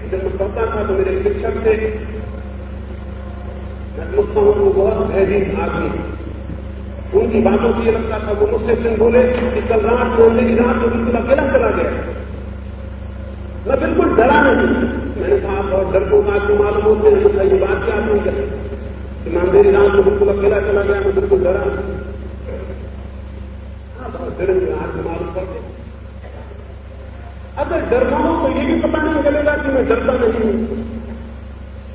जब मैं पढ़ता था तो मेरे शिक्षक थे, मैं सोचता हूं वो बहुत भयभीत आदमी, उनकी बातों से ये लगता था वो मुझसे दिन बोले कि कल रात को मेरी रात को बिल्कुल अकेला चला गया, मैं बिल्कुल डरा नहीं। मैंने कहा बहुत डर को आदमी मालूम होते हैं, ये बात क्या आदमी करे कि मैं मेरी रात को बिल्कुल अकेला चला गया, मैं बिल्कुल डरा। आदमी मालूम पड़ते, अगर डरना हो तो ये भी पता नहीं चलेगा कि मैं डरता नहीं हूं।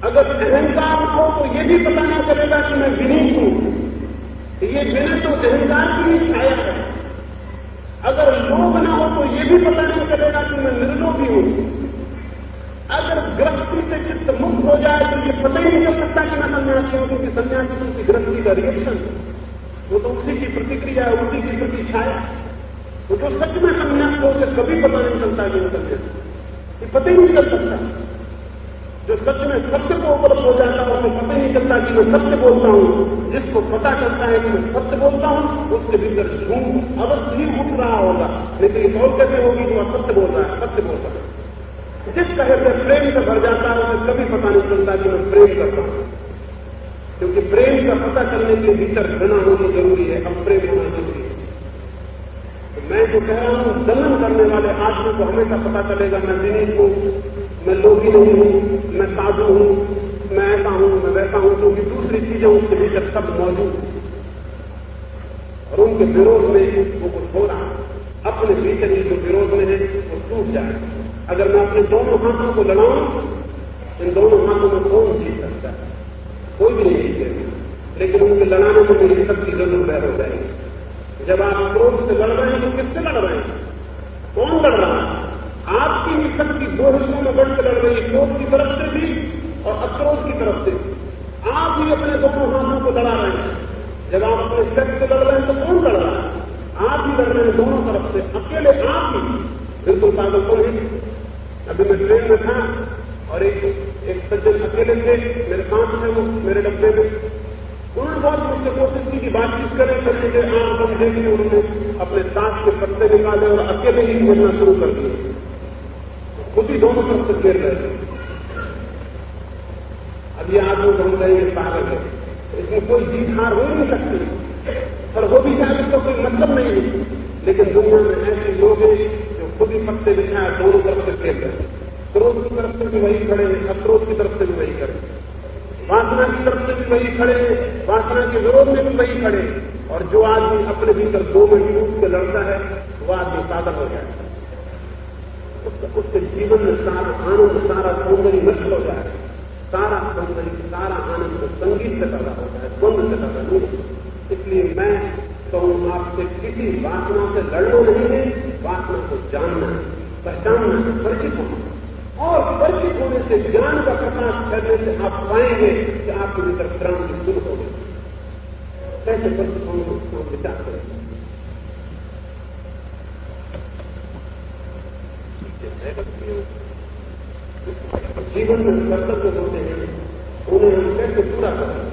अगर अहंकार हो तो ये भी पता नहीं चलेगा कि मैं विनीत हूं। ये विनय तो अहंकार की ही छाया है। अगर लोभ न हो तो ये भी पता नहीं चलेगा कि मैं निर्लोभी हूं। अगर गृहस्थी से चित्त मुक्त हो जाए तो ये पता ही नहीं चल सकता कि मैं सन्यासी हूं, क्योंकि सन्यासी तो उसी गृहस्थी का रिएक्शन, वो तो उसी की प्रतिक्रिया है, उसी की प्रति छाया। वो जो सच में संन्यास हो उसे कभी पता नहीं चलता कि वो संन्यास, ये पता ही नहीं चल सकता। जो सच में सत्य को उपलब्ध हो जाता है उसे पता ही नहीं चलता कि मैं सत्य बोलता हूं। जिसको पता चलता है कि मैं सत्य बोलता हूं उसके भीतर झूठ अवश्य ही उठ रहा होगा, लेकिन ये कौन कैसे होगी कि वह सत्य बोल रहा है, सत्य बोल रहा है। जिस तरह से प्रेम से भर जाता है उसे कभी पता नहीं चलता कि मैं प्रेम करता हूं, क्योंकि प्रेम का पता चलने के भीतर घृणा होनी जरूरी है, अब प्रेम होना जरूरी है। तो मैं जो कह रहा हूं, दमन करने वाले आदमी को हमेशा पता चलेगा मैं विनीत हूं, मैं लोभी नहीं हूं, मैं साधु हूं, मैं ऐसा हूं, मैं वैसा हूं, क्योंकि दूसरी चीजें उसके भीतर सब मौजूद और उनके विरोध में वो कुछ हो रहा है। अपने भीतर ही जो विरोध में है वो टूट जाए। अगर मैं अपने दोनों हाथों को लड़ाऊं, इन दोनों हाथों में कौन जीत सकता है? कोई भी नहीं जीतेगा, लेकिन उनके लड़ाने में मेरी शक्ति जरूर बैर हो जाएगी। जब आप क्रोध से लड़ रहे हैं तो किससे लड़ रहे हैं? कौन लड़ रहा है? आपकी ही शक्ति दो हिस्सों में बढ़कर लड़ रही है, क्रोध की तरफ से भी और अक्रोध की तरफ से। आप ही अपने दोनों हाथों को लड़ा रहे हैं। जब आप अपने सेक्स से लड़ रहे हैं तो कौन लड़ रहा है? आप ही लड़ रहे हैं दोनों तरफ से, अकेले आप ही। बिल्कुल पागल तो नहीं। अभी मैं ट्रेन में था और एक सज्जन अकेले थे, मेरे साथ थे वो मेरे डब्बे में। उन्होंने बहुत मुझसे कोशिश की कि बातचीत करें, करने के आंख बंद देखी, उन्होंने अपने सांस के पत्ते निकाले और अकेले ही खेलना शुरू कर दिए। खुद ही दोनों तरफ से खेल रहे थे। अब ये आदमी हम कहेंगे पागल है, इसमें कोई जीत हार हो नहीं सकती, और हो भी जाए इसका कोई मतलब नहीं है। लेकिन दुनिया में ऐसे लोग हैं जो खुद ही पत्ते बिछाए दोनों तरफ से खेल रहे हैं। क्रोध की तरफ से भी वही खड़े हैं, अक्रोध की तरफ से भी वही खड़े, वासना की तरफ से भी वही खड़े हैं, वासना के विरोध में भी वही खड़े। और जो आदमी अपने भीतर दो में टूट के लड़ता है वह आदमी पागल हो जाए, उसके जीवन में सारा आनंद, सारा सौंदर्य नष्ट हो जाए, सारा सौंदर्य, सारा आनंद संगीत से पैदा होता है, द्वंद से पैदा नहीं। इसलिए मैं कहूं आपसे किसी वासना से लड़ना नहीं है, वासना को जानना है, पहचानना है, परिचित होना। और परिचित होने से, ज्ञान का प्रकाश करने से आप पाएंगे कि आपके भीतर क्रांति शुरू हो गई। कैसे परिचित होंगे उसको विचार करें। जीवन में कर्तव्य होते हैं, उन्हें हम कैसे पूरा करें।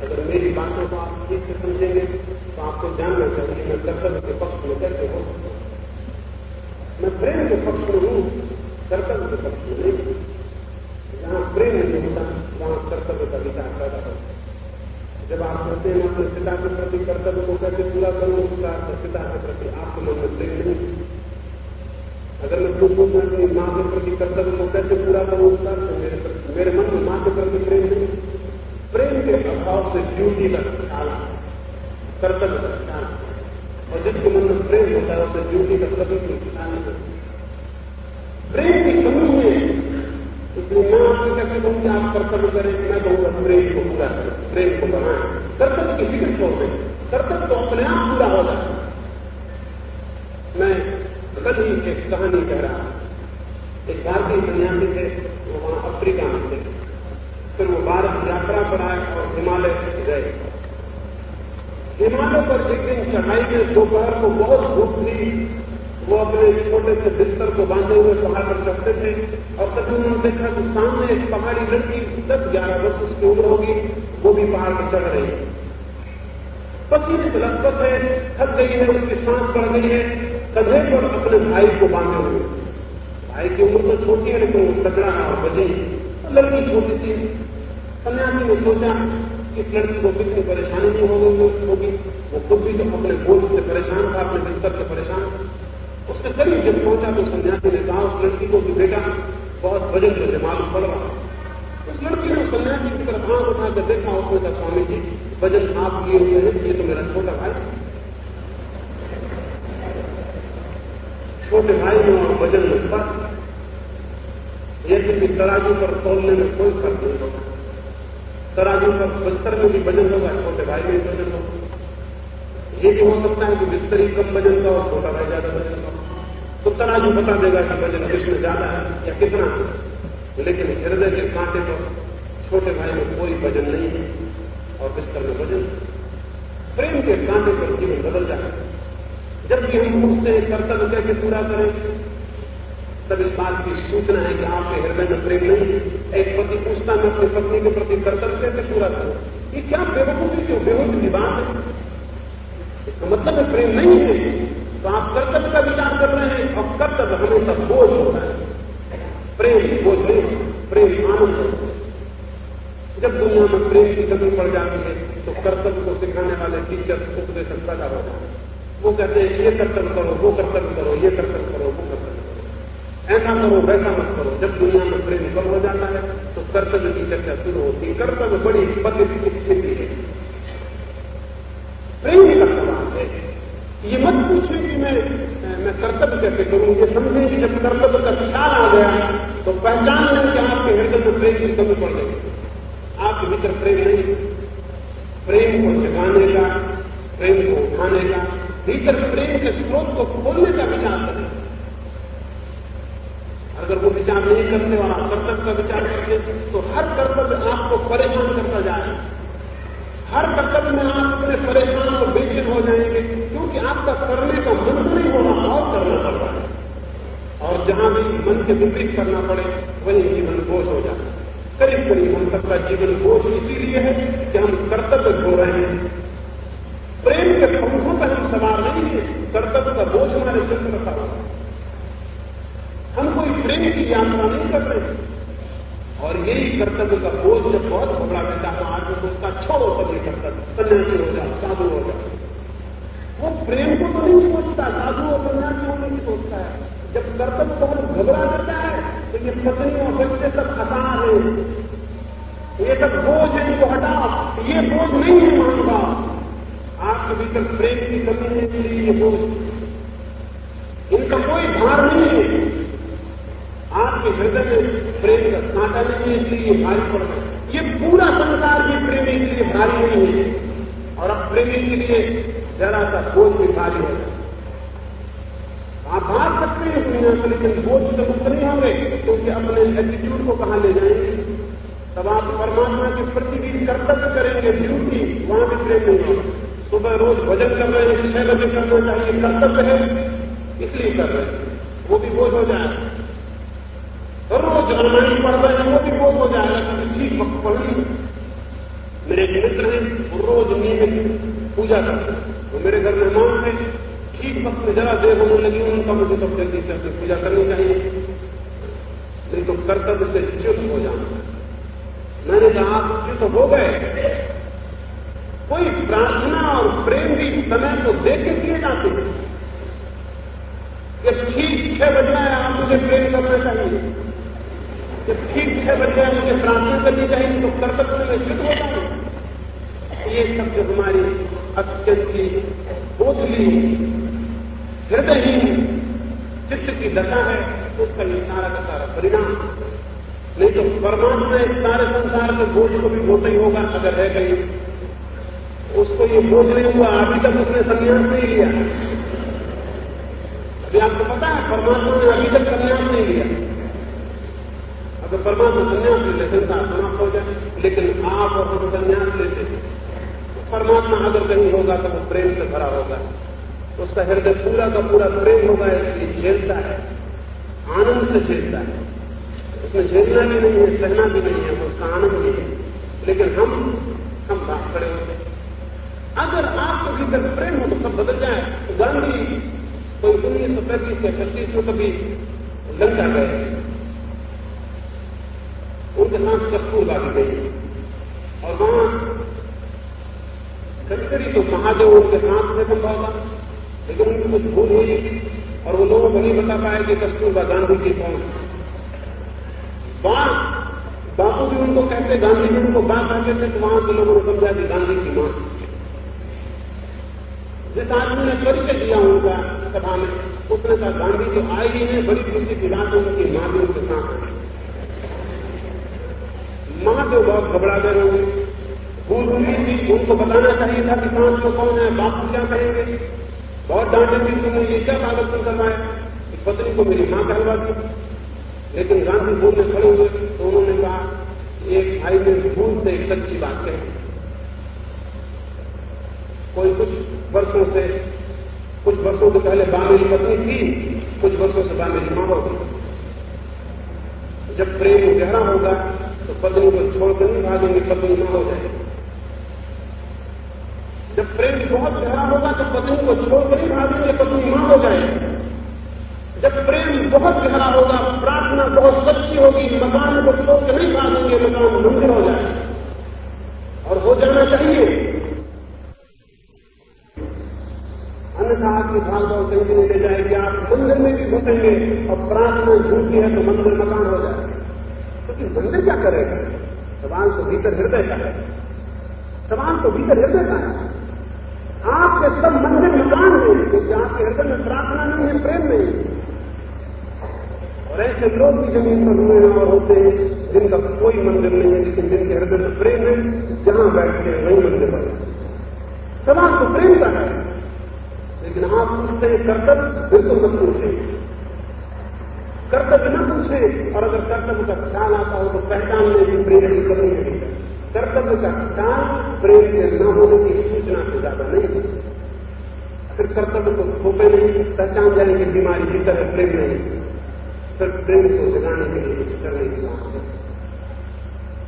अगर मेरी बातों को आप ठीक से समझेंगे तो आपको जानना चाहिए मैं कर्तव्य के पक्ष में कैसे हो सकता हूं। मैं प्रेम के पक्ष में हूं, कर्तव्य के पक्ष में नहीं। जहां प्रेम नहीं होता वहां कर्तव्य का विचार पैदा होता है। जब आप कहते हैं अपने पिता के प्रति कर्तव्य को कैसे पूरा करूं, उसका पिता के प्रति आपके मन में प्रेम नहीं। अगर मैं पूछूं कि मां के प्रति कर्तव्य को कैसे पूरा करूं, उसका मेरे मन में मां के प्रति प्रेम नहीं। प्रेम के अभाव से ड्यूटी का ख्याल, कर्तव्य का ख्याल, और जिसके मन में प्रेम होता है उसे ड्यूटी का कभी भी ख्याल नहीं होता। प्रेम की कमी है, इसलिए मैं आपसे कैसे कहूं कि आप कर्तव्य करें, मैं कहूंगा प्रेम को पूरा करें, प्रेम को बनाएं। कर्तव्य की फिक्र छोड़ दें, कर्तव्य तो अपने आप पूरा हो जाए। मैं कल ही एक कहानी कह रहा, एक भारतीय सन्यासी थे, वो वहां अफ्रीका में थे। फिर वो भारत यात्रा पर आए और हिमालय गए। हिमालय पर एक दिन चढ़ाई में दोपहर को बहुत धूप थी। वो अपने छोटे से बिस्तर को बांधे हुए पहाड़ पर चढ़ते थे और तभी उन्होंने देखा कि सामने एक पहाड़ी लड़की 10-11 वर्ष उसकी उम्र होगी, वो भी पहाड़ पर चढ़ रही है। पसीने से लथपथ है, थक गई है, उसकी सांस बढ़ गई है, कंधे पर अपने भाई को बांधे हुए। भाई की उम्र तो छोटी है लेकिन वो तगड़ा और बजी, लड़की छोटी थी। सन्यासी ने सोचा कि इस लड़की को कितनी परेशानी नहीं होगी, वो खुद भी तो अपने बोझ से परेशान था, अपने बिस्तर से परेशान। उसके करीब जब पहुंचा तो सन्यासी ने कहा उस लड़की को कि बेटा बहुत वजन से मालूम पड़ रहा है। उस लड़की ने सन्यासी की तरफ आंख उठाकर देखा, उसने कहा स्वामी जी वजन आप लिए हुए हैं, ये तो मेरा छोटा भाई। छोटे भाई में और वजन में फर्क, यदि तराजू पर तोलने में कोई फर्क नहीं होगा। तराजू पर बिस्तर में भी वजन होगा, छोटे भाई में भी वजन होगा। ये भी हो सकता है कि बिस्तर ही कम वजन का और छोटा भाई ज्यादा वजन का, तो तराजू बता देगा कि वजन किसमें ज्यादा है या कितना है। लेकिन हृदय के कांटे पर छोटे भाई में कोई वजन नहीं है और बिस्तर में वजन। प्रेम के कांटे पर जीवन बदल जाता है। जब भी हम पूछते हैं कर्तव्य कैसे पूरा करें, तब इस बात की सूचना है कि आपके हृदय में प्रेम नहीं। एक पति पूछता मैं अपनी पत्नी के प्रति कर्तव्य कैसे पूरा करूं, ये क्या बेवकूफी क्यों बेवकूफी की बात है। इसका मतलब है प्रेम नहीं है, तो आप कर्तव्य का विचार कर रहे हैं और कर्तव्य हमेशा बोझ होता है। प्रेम बोझ नहीं, प्रेम आनंद होता है। जब दुनिया में प्रेम की कमी पड़ जाती है तो कर्तव्य को सिखाने वाले टीचर उपदेशक पैदा हो जाते हैं। वो कहते हैं ये कर्तव्य करो, वो कर्तव्य करो, ये कर्तव्य करो, वो कर्तव्य करो, ऐसा करो, वैसा मत करो। जब दुनिया में प्रेम कम हो जाता है तो कर्तव्य की चर्चा शुरू होती है। कर्तव्य बड़ी पद्धति की स्थिति है, प्रेम का सवाल है। ये मत पूछे कि मैं कर्तव्य कैसे करूं, ये समझें कि जब कर्तव्य का ख्याल आ गया तो पहचान लें कि आपके हृदय में प्रेम की कमी पड़ गई। आपके भीतर प्रेम नहीं, प्रेम को जगाने का, प्रेम को उठाने का, भीतर प्रेम के स्रोत को खोलने का विचार करें। अगर वो विचार नहीं करते और आप कर्तव्य का विचार करते तो हर कर्तव्य आपको परेशान करता जाए। हर कर्तव्य में आप अपने परेशान और बेचैन हो जाएंगे, क्योंकि आपका करने का मन नहीं हो रहा और करना पड़ रहा है। और जहां भी मन के विपरीत करना पड़े वही जीवन बोझ हो जाता है। करीब करीब हम सबका जीवन बोझ इसीलिए है कि हम कर्तव्य खो रहे हैं। प्रेम के पंखों पर हम सवार नहीं है, कर्तव्य का बोझ हमारे सिर पर रखा हुआ है। हम कोई प्रेम की यात्रा नहीं कर रहे। और यही कर्तव्य का बोझ जब बहुत घबरा देता है, आदमी सोचता छोड़ो सब ये कर्तव्य, सन्यासी हो जाओ, साधु हो जाओ। वो प्रेम को तो नहीं सोचता, साधु और सन्यासी होने की सोचता है। जब कर्तव्य बहुत घबरा देता है तो ये पत्नी और बच्चे सब आसान है, ये सब बोझ है, इनको हटाओ। ये बोझ नहीं है मानवा, आपके भीतर प्रेम की कमी है इसलिए ये बोझ, इनका कोई भार नहीं है। आपके हृदय में प्रेम का कांटा नहीं है इसलिए ये भारी पड़ रहा है। ये पूरा संसार भी प्रेमी के लिए भारी नहीं है, और अब प्रेमी के लिए जरा सा बोझ भी भारी हो जाए। आप भाग सकते हैं दुनिया से, लेकिन बोझ से मुक्त नहीं होंगे, क्योंकि अपने एटीट्यूड को कहां ले जाएंगे। तब आप परमात्मा के प्रति भी कर्तव्य करेंगे, ड्यूटी, वहां भी प्रेम नहीं होगा। सुबह रोज भजन कर रहे हैं, 6 बजे करना चाहिए, कर्तव्य है इसलिए कर रहे हैं, वो भी बोझ हो जाएगा। रोज रामायण पढ़ रहे हैं, वो भी बोझ हो जाएगा, ठीक वक्त पढ़ ली। मेरे एक मित्र हैं, वो रोज नियमित पूजा करते हैं, वो मेरे घर मेहमान थे। ठीक वक्त में जरा देर होने लगी उनका, मुझे तो जल्दी से पूजा करनी चाहिए, नहीं तो कर्तव्य से च्युत हो जाना। मैंने कहा आप च्युत हो गए। कोई प्रार्थना और प्रेम भी समय को देख के किए जाते हैं कि ठीक 6 बज रहा है, आप मुझे प्रेम करना चाहिए, जब ठीक 6 बज रहा है मुझे प्रार्थना करनी चाहिए, तो कर्तव्य में च्युत हो जाए। ये सब जो हमारी अत्यंत ही बोझली हृदयहीन चित्त की दशा है, उसका ये सारा का सारा परिणाम। नहीं तो परमात्मा इस सारे संसार के बोझ को भी ढोता ही होगा, अगर है कहीं उसको ये बोझ नहीं हुआ, अभी तक उसने संन्यास नहीं लिया। अभी आपको पता है परमात्मा ने अभी तक संन्यास नहीं लिया। अगर परमात्मा संन्यास ले ले संसार समाप्त हो जाए, लेकिन आप और हम संन्यास लेते, परमात्मा अगर कहीं होगा तो वो प्रेम से भरा होगा, उसका हृदय पूरा का पूरा प्रेम होगा, इसलिए झेलता है, आनंद से झेलता है। उसमें झेलना भी नहीं है, सहना भी नहीं है, उसका आनंद भी है। लेकिन हम बात खड़े होते हैं। अगर आपके भीतर प्रेम हो तो सब बदल जाए। तो गांधी कोई 1935 या 35 में कभी लंका गए, उनके साथ कस्तूरबा भी गई, और वहां कभी तो महादेव उनके साथ से संभव था, लेकिन उनको कुछ भूल हुई और वो लोगों को नहीं बता पाए कि कस्तूरबा गांधी जी कौन। बापू भी उनको कहते, गांधी जी उनको बात आते थे, तो वहां के लोगों ने समझा कि गांधी की मां। जिस आदमी ने परिचय दिया उनका सभा में, उसने कहा गांधी जी आए ही हैं, बड़ी खुशी की बात है, उनकी मां भी उनके साथ है। महादेव बहुत घबरा गए होंगे, भूल हुई थी, उनको बताना चाहिए था कि सांस को कौन है, बापू क्या कहेंगे, बहुत डांटे थी, तुमने ये क्या पागलपन करवाया, पत्नी को मेरी मां कहलवा दी। लेकिन गांधी बोलने खड़े हुए तो उन्होंने कहा, एक भाई ने भूल से एक सच्ची बात कही। कोई कुछ वर्षों से पहले बा मेरी पत्नी थी, कुछ वर्षों से बा मेरी मां हो गई। जब प्रेम गहरा होगा तो पत्नी को छोड़कर नहीं भागेंगे, पत्नी मां हो जाएगी। जब प्रेम बहुत गहरा होगा तो पत्नी को छोड़कर नहीं भागेंगे, पत्नी मां हो जाएगी। जब प्रेम बहुत गहरा होगा, प्रार्थना बहुत सच्ची होगी, मकान को छोड़कर नहीं भागेंगे, मकान मंदिर हो जाए, और हो जाना चाहिए। अन्यथा आपकी भागदौड़ कहीं भी नहीं ले जाएगी, आप मंदिर में भी घुसेंगे और प्रार्थना झूठी है तो मंदिर मकान हो जाए। क्योंकि मंदिर क्या करेगा? सवाल तो भीतर हृदय का है, सवाल तो भीतर हृदय का है। आपके सब मंदिर मकान हैं, क्योंकि आपके हृदय में प्रार्थना नहीं है, प्रेम नहीं है। और ऐसे लोग भी जमीन पर हुए हैं और होते हैं जिनका कोई मंदिर नहीं है, लेकिन जिनके हृदय में प्रेम है, जहां बैठते हैं वही मंदिर बने। सवाल तो प्रेम का है, लेकिन आप पूछते हैं कर्तव्य, बिल्कुल मत पूछें। कर्तव्य न पूछे, और अगर कर्तव्य का ख्याल आता हो तो पहचान ले कि प्रेम की कमी नहीं है। कर्तव्य का ख्याल प्रेम के न होने की सूचना से ज्यादा नहीं है। फिर कर्तव्य को थोपे नहीं, पहचान जाएंगे बीमारी भीतर है, प्रेम नहीं। फिर प्रेम को जगाने के लिए कुछ करने की बात है।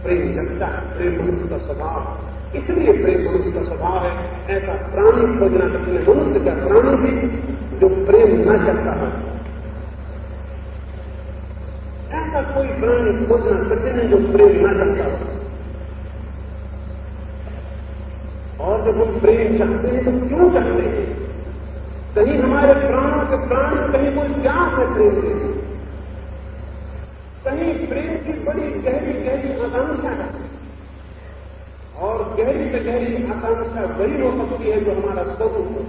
प्रेम जगता है, प्रेम मनुष्य का स्वभाव, इसलिए प्रेम मनुष्य का स्वभाव है। ऐसा प्राणी खोजना कठिन है, मनुष्य का प्राणी भी जो प्रेम न जगता है, ऐसा कोई प्राणी खोजना कठिन है जो प्रेम न जगता हो। और जब हम प्रेम चाहते हैं तो क्यों चाहते हैं? कहीं हमारे प्राणों के प्राण, कहीं कोई प्यास है प्रेम के लिए, कहीं प्रेम की बड़ी गहरी गहरी आकांक्षा है। और गहरी से गहरी आकांक्षा वही हो सकती है जो हमारा स्वरूप है,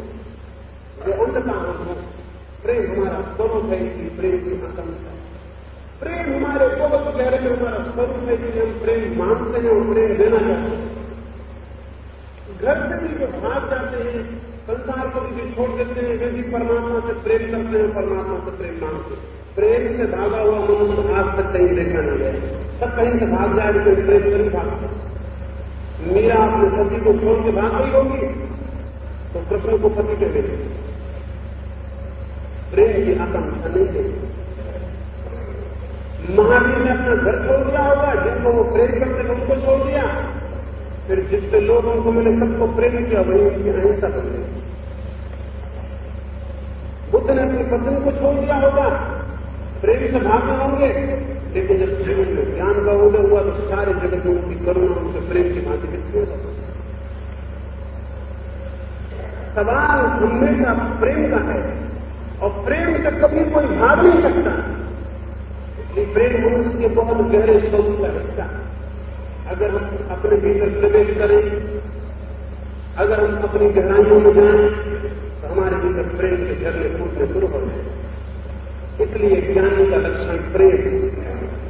जो अंततः हम हो। प्रेम हमारा स्वरूप है, इसलिए प्रेम की आकांक्षा। प्रेम हमारे बहुत गहरे में हमारा स्वरूप है, इसलिए हम प्रेम मांगते हैं और प्रेम देना चाहते हैं। घर से भी जो भाग जाते हैं, संसार को भी छोड़ देते हैं, वे भी परमात्मा से प्रेम करते हैं, परमात्मा से प्रेम मांगते हैं। प्रेम से भागा हुआ मनुष्य आज तक कहीं देखा न गया। सब कहीं से भाग जाए तो प्रेम से नहीं भागता। मीरा अपने पति को छोड़ के भाग गई होगी तो कृष्ण को पति के मिले। प्रेम की आकांक्षा नहीं है। महावीर ने अपना घर छोड़ दिया होगा, जिनको वो प्रेम करते थे उनको छोड़ दिया, फिर जितने लोग उनको मिले सबको प्रेम किया, वही उनकी अहिंसा कर दी। बुद्ध ने अपनी पत्नी को छोड़ दिया होगा, प्रेम से भागने होंगे, लेकिन जब जीवन में ज्ञान का उदय हुआ तो सारे जगत में उनकी करुणा, उनके प्रेम की बातें कितनी हो। सवाल हमेशा प्रेम का है, और प्रेम से कभी कोई भाग नहीं सकता। इसलिए प्रेम मनुष्य के बहुत गहरे स्वरूप का हिस्सा है। अगर हम अपने भीतर प्रवेश करें, अगर हम अपनी गहराइयों में जाएं, तो हमारे भीतर प्रेम के झरने फूटने शुरू हो जाए। इसलिए ज्ञानी का लक्षण प्रेम,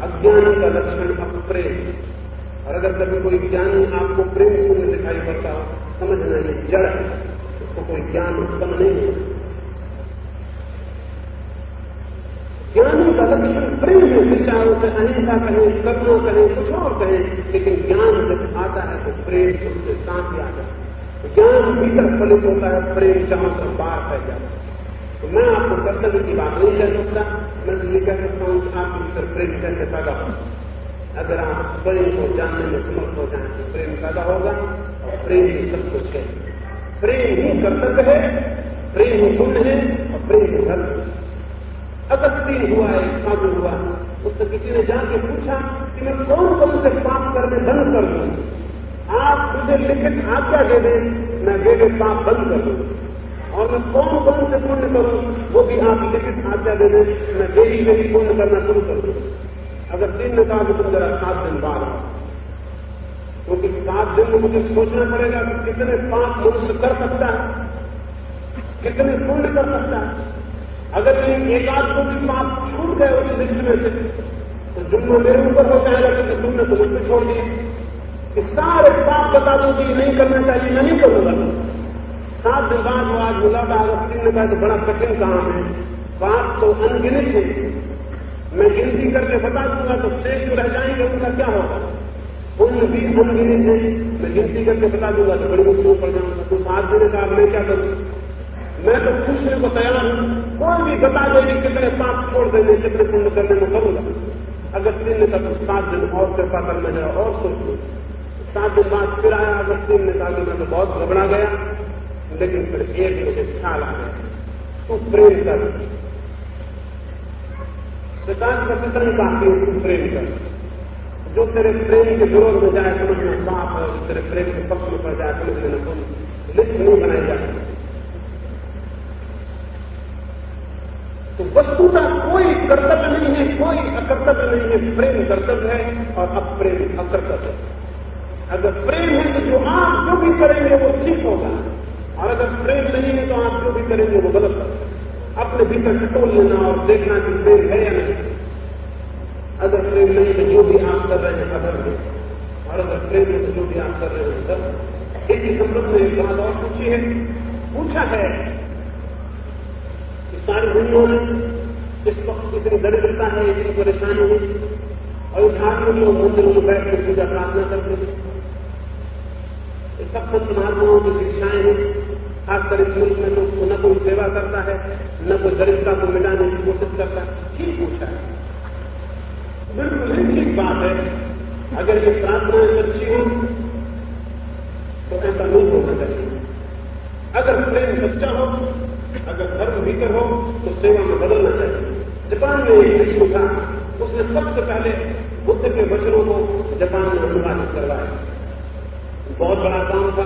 अज्ञानी का लक्षण अप्रेम। और अगर कभी कोई ज्ञानी आपको प्रेम शून्य दिखाई पड़ता हो, समझना ये जड़ है, उसको कोई ज्ञान उत्पन्न नहीं है। ज्ञानी का लक्षण प्रेम है, विचार उसे अहिंसा कहें, करुणा कहें, कुछ और कहें, लेकिन ज्ञान जब आता है तो प्रेम उसके साथ ही आता है। ज्ञान भीतर फलित होता है, प्रेम चारों तरफ बाहर फैल जाता है। तो मैं आपको कर्तव्य की बात नहीं कह सकता, मैं तो ये कह सकता हूं कि आपके भीतर प्रेम कैसे पैदा हो। अगर आप स्वयं को जानने में समर्थ हो जाए तो प्रेम पैदा होगा, और प्रेम ही सब कुछ है। प्रेम ही कर्तव्य है, प्रेम ही पुण्य है, और प्रेम ही धर्म है। अगस्तीन हुआ, एक साधु हुआ, उससे किसी ने जाके पूछा कि मैं कौन कौन से पाप करने बंद कर दूं? आप मुझे लिखित आज्ञा दे दें, मैं वे पाप बंद कर दूं, और मैं कौन कौन से पुण्य करूं, वो भी आप लिखित आज्ञा दे दें, मैं वे पुण्य करना शुरू कर दूं। अगस्तीन ने कहा कि तुम जरा 7 दिन बाद आओ, क्योंकि 7 दिन में मुझे सोचना पड़ेगा कि कितने पाप मनुष्य कर सकता है, कितने पुण्य कर सकता है। अगर एक आध को भी पाप छूट गए उस लिस्ट में से, तो जुम्मा मेरे ऊपर हो जाएगा कि तुमने तो मुझे छोड़ दिया। कि सारे पाप बता दो कि नहीं करना चाहिए, मैं नहीं करूंगा। 7 दिन बाद वो आज मिला था, अगस्तीन ने कहा तो बड़ा कठिन काम है, पाप तो अनगिनत है, मैं गिनती करके बता दूंगा तो शेष जो रह जाएंगे उनका क्या होगा। पुण्य भी अनगिनत है, मैं गिनती करके बता दूंगा तो बड़ी मुश्किल पड़ जाऊंगा। तो 7 दिन का मैं क्या करूं? मैं तो पूछने को तैयार हूं, कोई भी बता देगी कितने पाप छोड़ देंगे, कितने पुण्य करने में करूंगा। अगस्तीन ने कहा 7 दिन और कृपा कर, मैं जरा और सोच लूं। 7 दिन बाद फिर आया अगस्तीन ने कहा कि मैं तो बहुत घबरा गया, लेकिन फिर एक मुझे ख्याल आ गया, तू प्रेम कर। पिताजी का कितना काफी है, तू प्रेम कर। जो तेरे प्रेम के विरोध में जाए समझना पाप है, जो तेरे प्रेम के पक्ष में पड़ जाए समझ लेना तुम लिस्ट नहीं बनाई जाती। तो वस्तुतः कोई कर्तव्य नहीं है, कोई अकर्तव्य नहीं है। प्रेम कर्तव्य है और अप्रेम अकर्तव्य है। अगर प्रेम है तो जो आप जो भी करेंगे वो ठीक होगा, और अगर प्रेम नहीं है तो आप जो भी करेंगे वो गलत होगा। अपने भीतर टटोल लेना और देखना कि प्रेम है या नहीं। अगर प्रेम नहीं तो जो भी आप कर रहे हैं अधर्म है, और अगर प्रेम है तो जो भी आप कर रहे हैं धर्म। एक ही संबंध में एक बात और पूछा है सारी दुनिया में इस वक्त इतनी दरिद्रता है, इतनी परेशानी है, और धार्मिक लोग मंदिरों में बैठ कर पूजा प्रार्थना करते हैं। सब संत महात्माओं की शिक्षाएं हैं। खासकर इस मुल्क में तो न कोई सेवा करता है, न कोई दरिद्रता को मिटाने की कोशिश करता है। ठीक पूछा है, बिल्कुल ही ठीक बात है। अगर ये प्रार्थनाएं सच्ची हो तो ऐसा नहीं होना चाहिए। अगर प्रेम सच्चा हो, अगर धर्म भीतर हो तो सेवा में बदलना चाहिए। जापान में एक ऋषि था, उसने सबसे पहले बुद्ध के वचनों को जापान में अनुवादित करवाया। बहुत बड़ा काम था।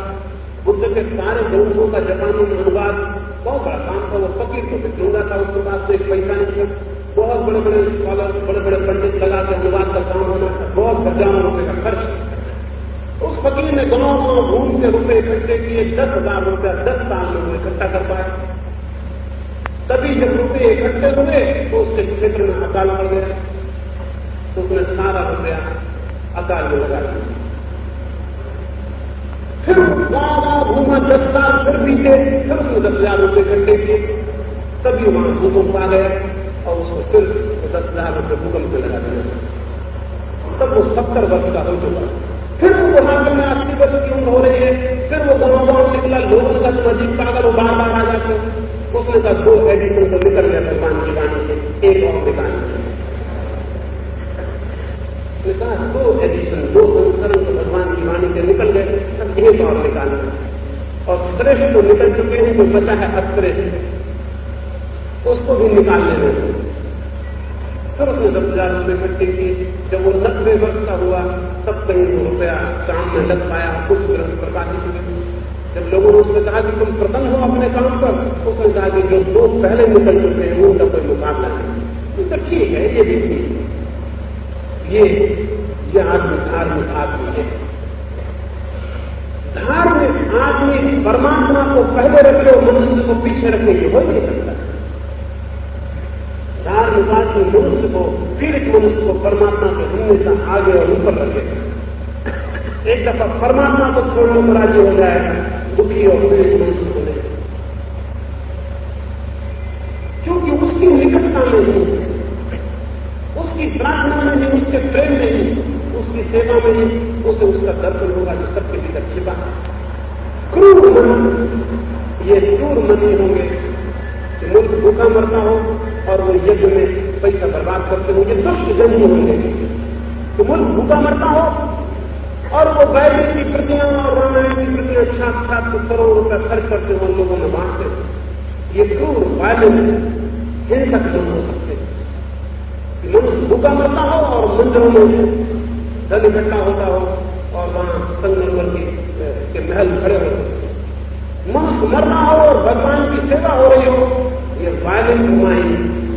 बुद्ध के सारे ग्रंथों का जापानी में अनुवाद बहुत बड़ा काम था। वो फकीर को ढूंढा था, उसके पास एक पैसा नहीं था। बहुत बड़े बड़े स्कॉलर, बड़े बड़े पंडित लगा के अनुवाद का काम होना था। बहुत हजारों रुपए का खर्च। उस फकीर ने गांव घूम के रुपए इकट्ठे किए। 10,000 रुपया 10 साल में वो इकट्ठा कर पाया। तभी जब रुपये इकट्ठे हुए तो उसके क्षेत्र में अकाल पड़ गया, तो उसने सारा रुपया अकाल में लगा दिया। फिर गाँव घूमा 10 साल, फिर बीते, फिर उसने 10,000 रुपये इकट्ठे किए। तभी वहां भूकंप आ गया और उसको फिर 10,000 रुपये भूकंप में लगा दिया। तब वो 70 वर्ष का हो चुका। फिर वो वहां में 80 वर्ष की उम्र हो रही है। फिर वो गाँव निकला, लोगों का तुम अजीब पागल, वो बार बार आ जाते। उसने कहा 2 एडिशन तो निकल गया भगवान की वाणी से, एक और निकालना। उसने कहा 2 एडिशन, 2 संस्करण तो भगवान की वाणी से निकल गए, अब एक और निकालना। और श्रेष्ठ तो निकल चुके हैं, जो बचा है अश्रेष्ठ, उसको भी निकालने में। फिर उसने 10,000 रुपये इकट्ठे किए। जब वो 90 वर्ष का हुआ तब कहीं वो रुपया काम में लग पाया। कुछ ग्रंथ प्रकाशित हुए। जब लोगों ने उससे कहा कि तुम प्रसन्न हो अपने काम पर, उसने कहा कि जो 2 पहले निकल चुके हैं उनका कोई मुकाबला नहीं। तो ठीक है, ये भी ठीक है। ये आदमी धार्मिक आदमी है। धार्मिक आदमी परमात्मा को पहले रखे और मनुष्य को पीछे रखने की हो नहीं सकता। धार्मिक आदमी मनुष्य को, पीड़ित मनुष्य को परमात्मा से हमेशा आगे और ऊपर रखेगा। एक दफा परमात्मा को छोड़ने पर राजी हो जाएगा, दुखी और पीड़ित मनुष्य को नहीं, क्योंकि उसकी निकटता में ही, उसकी प्रार्थना में ही, उसके प्रेम में ही, उसकी सेवा में ही उसे उसका दर्शन होगा जो सबके भीतर छिपा है। क्रूर मन, ये क्रूर मन ही होंगे कि मुल्क भूखा मरता हो और वो यज्ञ में पैसा बर्बाद करते होंगे। दुष्ट जन ही होंगे कि मुल्क भूखा मरता हो और वो बाइबल की प्रतियां और रामायण की प्रतियां साथ करोड़ों रुपया खर्च करते हो, लोगों में बांटते हो। ये क्रूर वायलेंस हिंसक लोग हो सकते हैं। मनुष्य भूखा मरता हो और मंदिरों में धन इकट्ठा होता हो और वहां संगमरमर के महल खड़े हो। मनुष्य मर रहा हो और भगवान की सेवा हो रही हो, ये वायलेंट माइंड,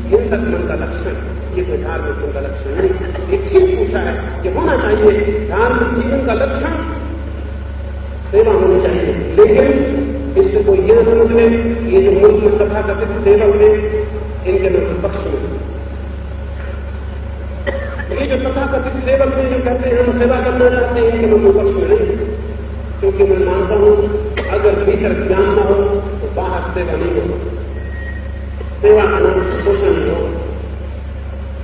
हिंसक मन का लक्षण, ये कोई धार्मिक मन का लक्षण नहीं। ये ठीक पूछा है कि होना चाहिए धार्मिक जीवन का लक्षण सेवा होनी चाहिए। लेकिन इससे कोई यह समझ ले ये जो मुल्क में तथा कथित सेवक है इनके में पक्ष में, ये जो तथा कथित सेवक है जो कहते हैं हम सेवा करना चाहते हैं, इनके में पक्ष में नहीं। क्योंकि मैं मानता हूं अगर भीतर ज्ञान न हो तो बाहर सेवा नहीं हो सकती। सेवा का नाम से पोषण नहीं होगा।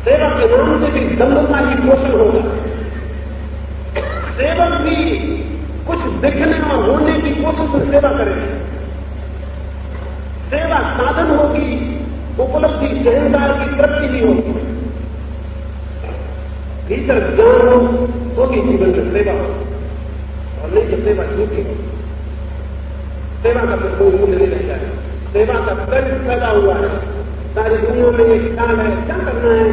सेवा के नाम से भी दम्भता ही पोषण होगा। सेवक भी कुछ दिखने और होने की कोशिश में सेवा करेगा। सेवा साधन होगी, उपलब्धि जहनदार की तरक्की भी होगी। भीतर ज्ञान हो तो भी जीवन में सेवा हो, और नहीं तो सेवा झूठी हो। सेवा का फिर कोई मूल्य नहीं रहता है। सेवा का कर्ज फैला हुआ है सारी दुनिया में। एक ख्याल है क्या करना है,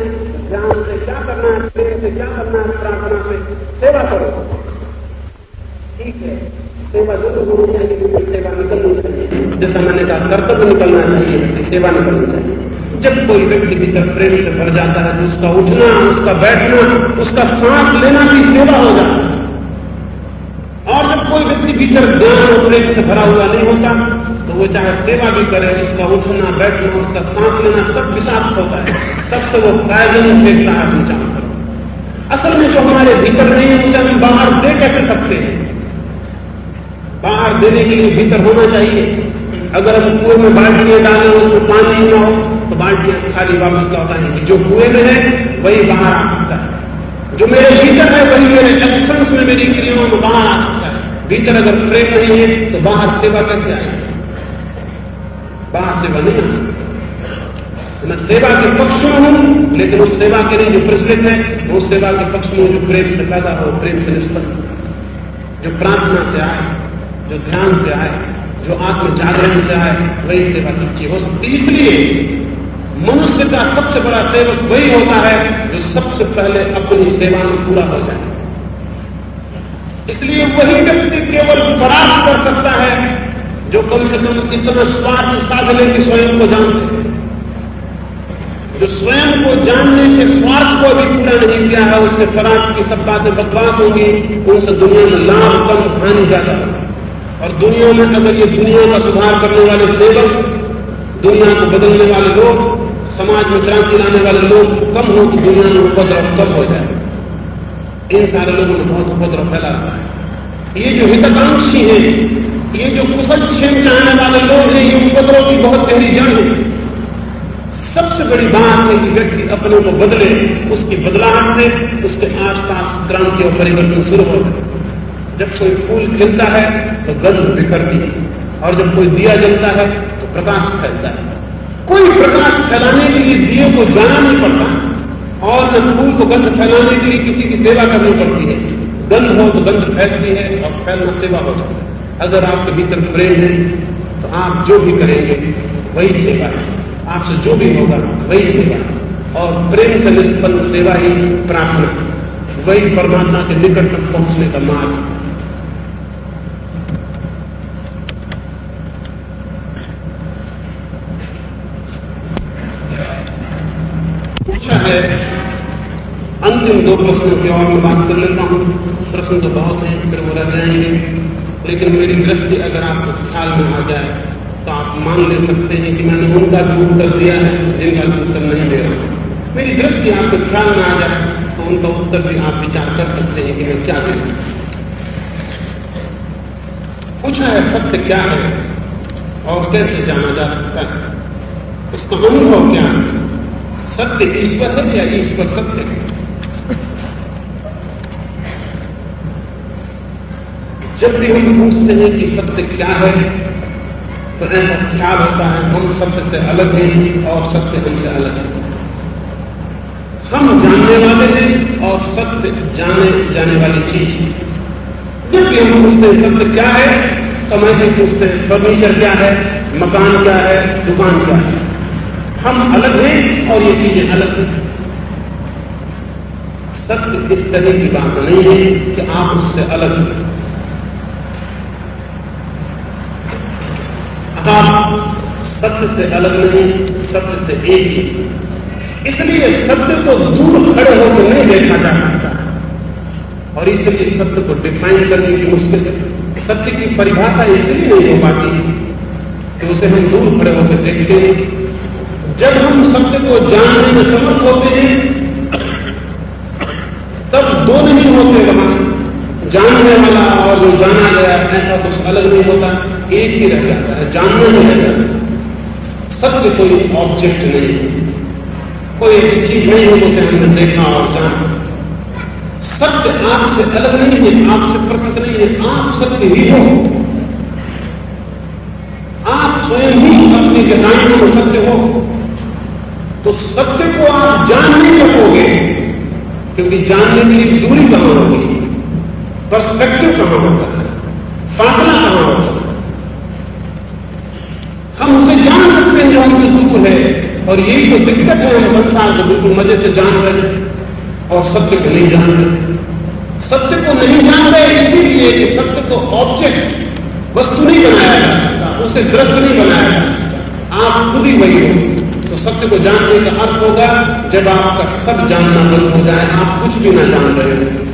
ध्यान से क्या करना है, प्रेम से क्या करना है, प्रार्थना से सेवा करो। ठीक है, सेवा जरूर होनी चाहिए, लेकिन सेवा निकलनी चाहिए। जैसा मैंने कहा कर्तव्य निकलना चाहिए, सेवा निकलनी चाहिए। जब कोई व्यक्ति भीतर प्रेम से भर जाता है तो उसका उठना, उसका बैठना, उसका सांस लेना भी सेवा हो जाता है। और जब कोई व्यक्ति भीतर ज्ञान और प्रेम से भरा हुआ नहीं होता तो वो चाहे सेवा भी करे, उसका उठना बैठना, उसका सांस लेना सब विषाक्त होता है, सबसे वो पॉइजन फेंकता है अपने चारों तरफ। असल में जो हमारे भीतर नहीं है उसे हम बाहर दे कैसे सकते हैं? बाहर देने के लिए भीतर होना चाहिए। अगर हम कुएं में बाल्टियां डालें उसमें पानी न हो तो बाल्टियां खाली वापस लौट आएंगी। जो कुएं में है वही बाहर आ सकता है, जो मेरे भीतर है वही मेरे एक्शंस में, मेरी क्रियाओं में बाहर आ सकता है। भीतर अगर प्रेम नहीं है तो बाहर सेवा कैसे आएगी? बाहर सेवा नहीं आ सकती। मैं सेवा के पक्ष में हूं, लेकिन उस सेवा के लिए जो प्रचलित है वो सेवा के पक्ष में जो प्रेम से पैदा हो, प्रेम से निष्पन्न, जो प्रार्थना से आए, जो ध्यान से आए, जो आत्म जागरण से आए, वही सेवा सच्ची हो सकती। इसलिए मनुष्य का सबसे बड़ा सेवक वही होता है जो सबसे पहले अपनी सेवा में पूरा हो जाए। इसलिए वही व्यक्ति केवल परास्त कर सकता है जो कम से कम इतना स्वार्थ साध ले कि स्वयं को जानते, जो स्वयं को जानने के स्वार्थ को भी पूरा नहीं किया है। उसके परास्त की सब बातें बकवास होंगी, उनसे दुनिया में लाभ कम हानि ज्यादा। और दुनिया में अगर ये दुनिया का सुधार करने वाले सेवक, दुनिया को बदलने वाले लोग, समाज में क्रांति लाने वाले लोग कम हो तो दुनिया में उपद्रव कम हो जाए। इन सारे लोगों में बहुत उपद्रव फैला रहा है। ये जो हितकांक्षी है, ये जो कुशल क्षेम चाहने वाले लोग हैं, ये उपद्रव की बहुत गहरी जड़ है। सबसे बड़ी बात है कि व्यक्ति अपने को बदले, उसकी बदलाहट से उसके आसपास क्रांति और परिवर्तन शुरू होता है। जब कोई फूल खिलता है तो गंध बिखरती है, और जब कोई दिया जलता है तो प्रकाश फैलता है। कोई प्रकाश फैलाने के लिए दिए को जाना नहीं पड़ता, और न फूल को गंध फैलाने के लिए किसी की सेवा करनी पड़ती है। गंध हो तो गंध फैलती है और फैलना सेवा हो जाता है। अगर आपके भीतर प्रेम है तो आप जो भी करेंगे वही सेवा है, आपसे जो भी होगा वही सेवा है। और प्रेम से निष्पन्न सेवा ही प्रार्थना, वही परमात्मा के निकट तक पहुंचने का मार्ग। पूछा है अंतिम दो प्रश्नों की और मैं बात कर लेता हूं। प्रश्न तो बहुत हैं, फिर वो रह जाएंगे, लेकिन मेरी दृष्टि अगर आपको ख्याल में आ जाए तो आप मान ले सकते हैं कि मैंने उनका भी उत्तर दिया है जिनका भी उत्तर नहीं दे रहा। मेरी दृष्टि आपको ख्याल में आ जाए तो उनका उत्तर भी आप विचार कर सकते हैं कि मैं क्या करूं। पूछा है सत्य क्या है और कैसे जाना जा सकता है, उसका अनुभव क्या है। सत्य ईश्वर है या ईश्वर सत्य है? जब भी हम पूछते हैं कि सत्य क्या है तो ऐसा ख्याल होता है हम सत्य से अलग हैं और सत्य हमसे अलग है। हम जानने वाले हैं और सत्य जाने जाने वाली चीज है। जब भी हम पूछते हैं सत्य क्या है तो हम ऐसे पूछते हैं फर्नीचर क्या है, मकान क्या है, दुकान क्या है। हम अलग हैं और ये चीजें अलग हैं। सत्य इस तरह की बात नहीं है कि आप उससे अलग हैं। आप सत्य से अलग नहीं, सत्य से एक ही। इसलिए सत्य को दूर खड़े होकर नहीं देखा जा सकता, और इसलिए सत्य को डिफाइन करने की मुश्किल है। सत्य की परिभाषा इसलिए नहीं हो पाती कि उसे हम दूर खड़े होकर देखते हैं। जब हम सत्य को जानने में समर्थ होते हैं तब दो नहीं होते वहां, जानने वाला और जो जाना गया ऐसा कुछ अलग नहीं होता, एक ही रह जाता है, जानना नहीं रह जाता। सत्य कोई ऑब्जेक्ट नहीं है, कोई ऐसी चीज नहीं है जिसे हमने देखा और जाना। सत्य आपसे अलग नहीं है, आपसे पृथक नहीं है, आप सत्य ही हो। आप स्वयं ही अपनी गहराइयों में सत्य हो। तो सत्य को आप जान नहीं सकोगे, क्योंकि जानने की दूरी कहां होगी, पर्सपेक्टिव कहां होगा, फासला कहां होगा। हम उसे जान सकते हैं जो हमसे दूर है, और यही तो दिक्कत है। हम संसार को बिल्कुल मजे से जान रहे हैं और सत्य को नहीं जान रहे। सत्य को नहीं जान रहे इसीलिए कि सत्य को ऑब्जेक्ट, वस्तु नहीं बनाया जा सकता, उसे दृश्य नहीं बनाया जा सकता। आप खुद ही वही हो। तो सत्य को जानने का अर्थ होगा जब आपका सब जानना बंद हो जाए, आप कुछ भी ना जान रहे हो।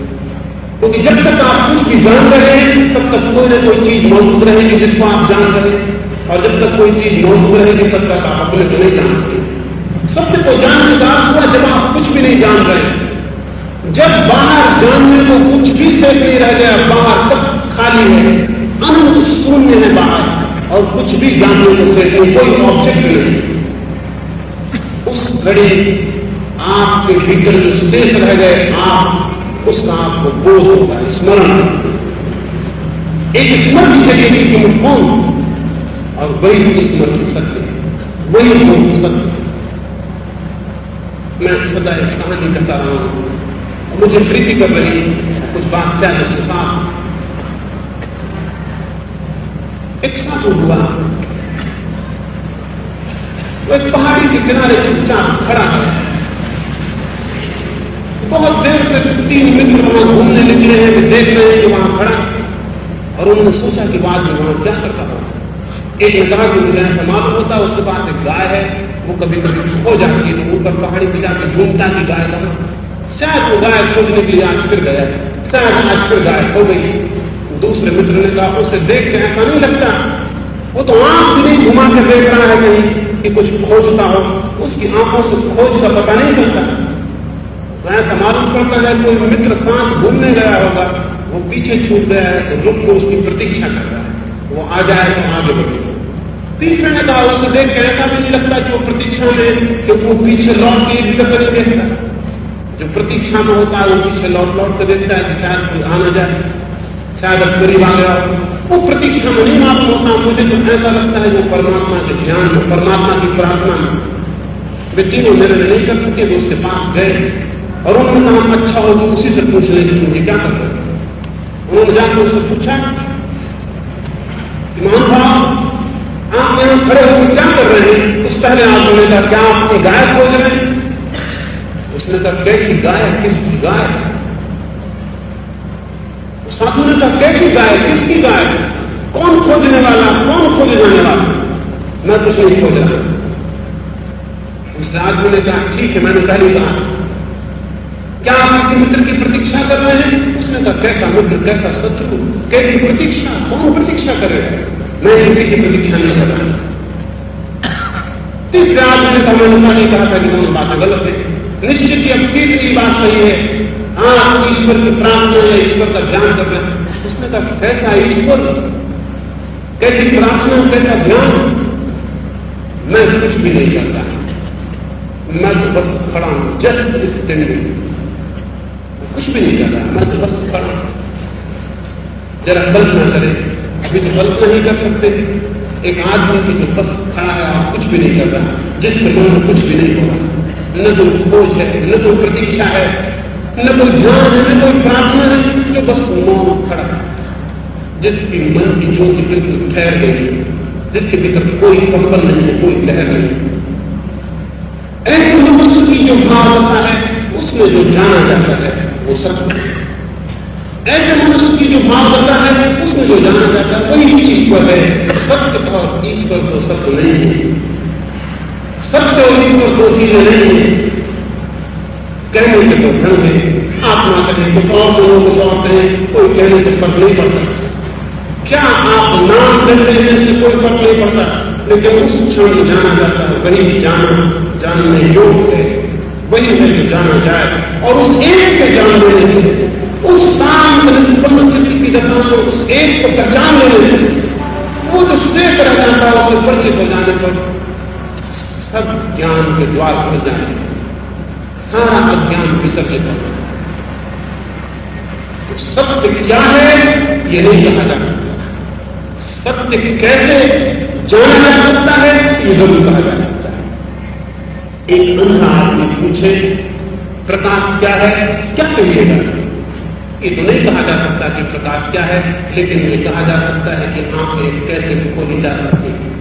क्योंकि जब तक आप कुछ भी जान रहे हैं तब तक कोई ना कोई चीज मौजूद रहेगी जिसको आप जान रहे हैं, और जब तक कोई चीज मौजूद रहेगी तब तक आप अपने को नहीं जानते। सत्य को जानने का अर्थ हुआ जब आप कुछ भी नहीं जान रहे। जब बाहर जानने को कुछ भी शेष नहीं रह गया, बाहर सब खाली है, अनंत शून्य है बाहर, और कुछ भी जानने को शेष नहीं, कोई ऑब्जेक्ट नहीं। उस घड़ी आपके भीतर जो शेष रह गए आप उसका आपको बोध होगा, स्मरण। एक स्मृति जगेगी कि मैं कौन, और वही स्मृति सत्य, वही बोध सत्य। मैं सदा एक कहानी करता रहा हूं, मुझे प्रीति कर रही कुछ बात चाहे से साथ। एक साधु हुआ, वो एक पहाड़ी के किनारे चुपचाप खड़ा है। बहुत देर से 3 मित्र वहां घूमने निकले हैं, वे देख रहे हैं कि वहां खड़ा, और उन्होंने सोचा कि बाद में वहां क्या करता होगा। एक ने कहा कि मुझे ऐसा मालूम होता उसके पास एक गाय है, वो कभी कभी खो जाती है, तो ऊपर पहाड़ी पर जाकर घूमता कि गाय का, शायद वो गाय खोजने के लिए आज फिर गया, शायद आज फिर गाय खो गई। दूसरे मित्र ने कहा उसे देख के ऐसा नहीं लगता, वो तो आंख भी नहीं घुमा के देख रहा है कहीं कि कुछ खोजता हो, उसकी आंखों से खोज का पता नहीं चलता। तो ऐसा मालूम पड़ता है कोई मित्र साथ घूमने गया होगा, वो पीछे छूट गया है तो रुक को उसकी प्रतीक्षा कर रहा है, वो आ जाए तो आगे बढ़े। तीसरे ने कहा उसे देख के ऐसा भी नहीं लगता कि वो प्रतीक्षा में, तो वो पीछे लौट के भी तक नहीं देखता। जो प्रतीक्षा में होता है वो पीछे लौट लौट कर देखता है कि शायद कोई आ न जाए, शायद अब करीब आ गया। वो प्रतीक्षा में नहीं मालूम होता। मुझे तो ऐसा लगता है जो परमात्मा के ध्यान में, परमात्मा की प्रार्थना में, वे तीनों निर्णय नहीं कर सके, वो उसके पास गए और उन्होंने कहा अच्छा हो तो उसी से पूछ ले कि मुझे क्या करना है। उन्होंने जाकर उससे पूछा मान साहब आप यहां खड़े होकर क्या कर रहे हैं। उस पहले आपने कहा क्या आप अपनी गाय खोज रहे हैं। उसने कहा कैसी गाय, किसकी गाय। साधु ने कहा कैसी गाय, किसकी गाय, कौन खोजने वाला, कौन खोजे जाने वाला। मैं कुछ नहीं खोज रहा। उस आदमी ने कहा ठीक है, मैंने पहले कहा क्या आप किसी मित्र की प्रतीक्षा कर रहे हैं। उसने कहा कैसा मित्र, कैसा शत्रु, कैसी प्रतीक्षा, कौन प्रतीक्षा कर रहे हैं। मैं किसी की प्रतीक्षा नहीं कर रहा। तीसरे आदमी ने कहा मैंने नहीं कहा था कि दोनों बातें गलत है। निश्चित ही अब तीसरी बात सही है, हाँ ईश्वर की प्रार्थना है, ईश्वर का ध्यान कर रहे हैं। उसने कहा कैसा ईश्वर, कैसी प्रार्थना, कैसा ध्यान। मैं कुछ भी नहीं करता, मैं तो बस खड़ा हूं, जस्ट स्टैंडिंग, कुछ भी नहीं कर रहा, मैं तो बस खड़ा हूं। जरा कल्पना करें, अभी तो कल्पना नहीं कर सकते एक आदमी की जो बस खड़ा है और कुछ भी नहीं कर रहा, जिसके मन में कुछ भी नहीं हो रहा, न तो खोज है, न तो प्रतीक्षा है, न कोई ध्यान है, न कोई प्रार्थना है, जो बस मौन खड़ा है, जिसकी मन की ज्योति बिल्कुल ठहर गई, जिसके भीतर कोई कंपन नहीं है, कोई लहर नहीं। ऐसे मनुष्य की जो भावना है उसमें जो जाना जाता है वो सत्य। ऐसे मनुष्य की जो भावना है उसमें जो जाना जाता है वही ईश्वर है। सत्य और ईश्वर तो सत्य नहीं है, सत्य और ईश्वर दो चीजें नहीं है। कहने के तो ढंग है, आत्मा कहें कुछ और, दोनों कुछ और कहें, कोई कहने से फर्क नहीं पड़ता। क्या आप नाम लेने से कोई फर्क नहीं पड़ता, लेकिन उस क्षण में जाना जाता है वही जानने योग्य है, वही है जो जाना जाए। और उस एक के जान लेने से, उस शांत निष्पन्न चित्त की दशा में उस एक को पहचान लेने से, वो जो शेष रह जाता है उसे परिचित हो जाने पर सब ज्ञान के द्वार खुल जाए, सारा अज्ञान विसर्जित हो। तो सत्य क्या है ये नहीं कहा जा सकता, सत्य कैसे जाना जा सकता है ये जरूर कहा जा सकता है। एक अंधा आदमी पूछे प्रकाश क्या है, क्या कहिएगा। ये तो नहीं कहा जा सकता कि प्रकाश क्या है, लेकिन ये कहा जा सकता है कि आंखें कैसे खोली जा सकती है।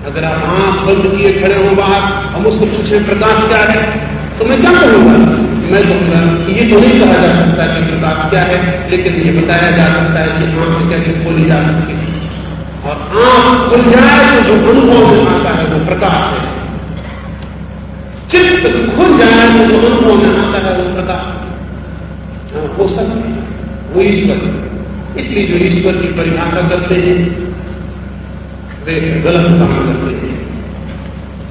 अगर आप आंख बंद किए खड़े हो बाहर और मुझसे पूछे प्रकाश क्या है तो मैं क्या कहूंगा। मैं कहूंगा ये तो नहीं कहा जा सकता कि प्रकाश क्या है, लेकिन ये बताया जा सकता है कि आंखें कैसे खोली जा सकती है। और आंख खुल जाए तो जो अनुभव में आता है वो प्रकाश है, चित्त खुल जाए तो जो अनुभव में आता है वो प्रकाश, वो सत्य, वो ईश्वर। इसलिए जो ईश्वर की परिभाषा करते हैं वे गलत काम करते हैं।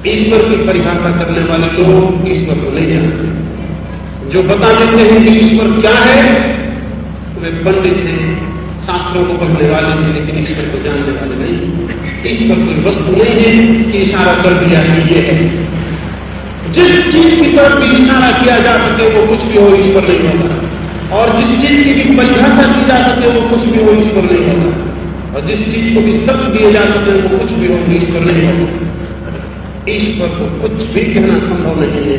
ईश्वर की परिभाषा करने वाले लोग ईश्वर को नहीं जानते। जो बता देते हैं कि ईश्वर क्या है वे पंडित हैं, शास्त्रों को पढ़ने वाले हैं, लेकिन ईश्वर को जानने वाले नहीं। ईश्वर कोई वस्तु नहीं है कि इशारा कर दिया कि ये है। तरफ भी इशारा किया जा सके वो कुछ भी हो, ईश्वर नहीं होता। और जिस चीज की भी परिभाषा की जा सके वो कुछ भी हो, ईश्वर नहीं होता। और जिस चीज को भी शब्द दिए जा सके वो कुछ भी हो, ईश्वर नहीं होता। ईश्वर को कुछ भी कहना संभव नहीं है,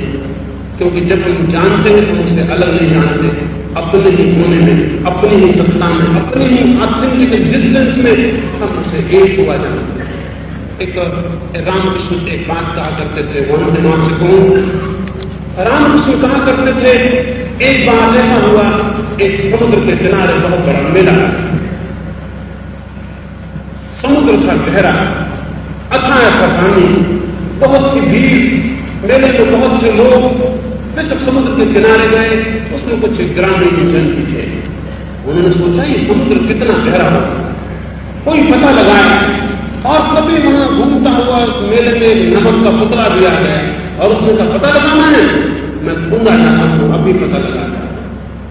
क्योंकि जब हम जानते हैं तो उसे अलग नहीं जानते। अपने ही होने में, अपनी ही सत्ता में, अपनी ही ऑथेंटिक एग्जिस्टेंस में हम उसे एक हुआ जानते हैं। एक रामकृष्ण एक बात कहा करते थे, वहां से वहां से कहूं, रामकृष्ण कहा करते थे, एक बार ऐसा हुआ, एक समुद्र के किनारे बहुत बड़ा मेला, समुद्र था गहरा, अथाह था पानी, बहुत ही भीड़, मेले में बहुत से लोग, वे सब समुद्र के किनारे गए। उसमें कुछ ग्रामीण जन भी थे। उन्होंने सोचा ये समुद्र कितना गहरा हो, कोई पता लगाए। और कभी वहां घूमता हुआ उस मेले में नमक का पुतला भी आ गया और उसने का पता लगाना है, मैं ढूंढना चाहता हूं, अभी पता लगा।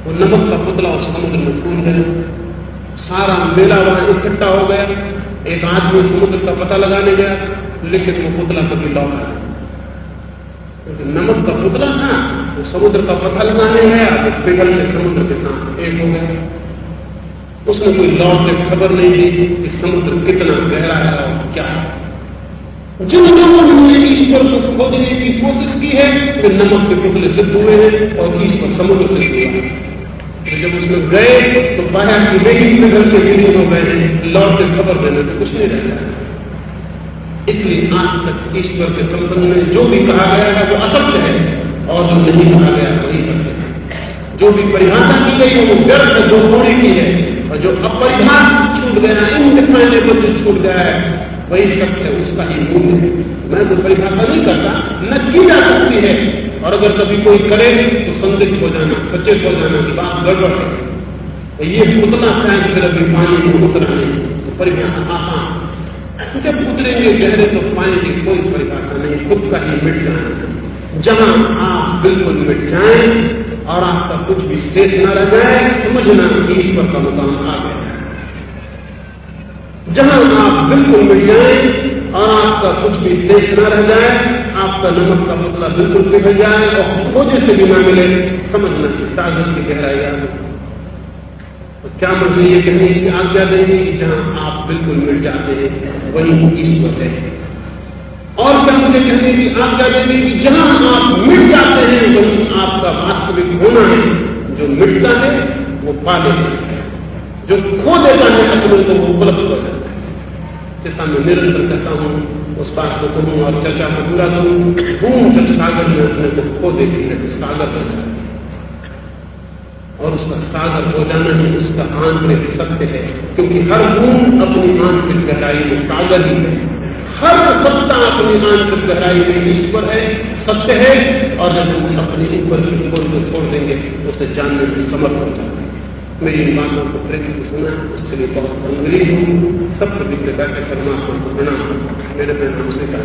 वो नमक का पुतला उस समुद्र में कूद गया, सारा मेला वहां इकट्ठा हो गया। एक आदमी समुद्र का पता लगाने गया, लेकिन वो पुतला कभी लौटा, क्योंकि नमक का पुतला था, वो समुद्र का पता लगाने गया, पिघल के समुद्र के साथ एक हो गया। उसने कोई लौट के खबर नहीं दी कि समुद्र कितना गहरा है और क्या है। जिन लोगों ने ईश्वर को खोजने की कोशिश की है, फिर नमक के पुतले सिद्ध हुए हैं और ईश्वर समुद्र से हुआ। तो जब उसमें गए तो पाया कि वे ही पिघल के विलीन हो गए, लौट के खबर देने से कुछ नहीं रहता। इसलिए आज तक ईश्वर के संबंध में जो भी कहा गया है वो असत्य है, और जो नहीं कहा गया वही सत्य है। जो भी परिभाषा की गई है वो व्यर्थ है, जो होने की है, और जो अपरिभाषित छूट गया, इनडिफाइनेबल जो छूट गया है वही सत्य है, उसका ही मूल्य है। मैं तो परिभाषा नहीं करता, न की जा सकती है, और अगर कभी कोई करे तो संदिग्ध हो जाना, सचेत हो जाना कि बात गड़बड़ है। ये पुतला शायद फिर अभी पानी में उतरा नहीं, परिभाषा आसान। जब उतरेंगे गहरे तो पाएंगे कोई परिभाषा नहीं, खुद का ही मिट जाना। जहां आप बिल्कुल मिट जाएं और आपका कुछ भी शेष न रह जाए, समझना ईश्वर का मुकाम आ गया। जहां आप बिल्कुल मिट जाएं और आपका कुछ भी शेष न रह जाए, आपका नमक का पुतला बिल्कुल पिघल जाए और खोजे से भी न मिले, समझना कि सागर की गहराई आ गई। क्या मुझे ये कहने की आज्ञा देंगे कि जहां आप बिल्कुल मिट जाते हैं वही ईश्वर है, और क्या मुझे कहने की आज्ञा देंगे कि जहां आप मिट जाते हैं वही आपका वास्तविक होना है। जो मिटता है वो पा लेता है, जो खो देता है अपने को वो उपलब्ध हो जाता है। जैसा मैं निरंतर कहता हूं, उस बात को कहूं और चर्चा को पूरा करूं, जब सागर में अपने को खो देती है तो सागर हो जाता है, और उसका सागर हो जाना ही उसका आंतरिक सत्य है, क्योंकि हर बूंद अपनी आंतरिक गहराई में सागर ही है। हर सत्ता अपनी आंतरिक गहराई में ईश्वर है, सत्य है, और जब हम अपनी ऊपर की खोज को छोड़ देंगे उसे जानने में समर्थ हो जाते हैं। मेरी इन बातों को प्रेम से सुना, उसके लिए बहुत अंग्रेज हूँ। सब प्रति प्रकार के परमात्मा को बिना मेरे प्रणाम से कहा।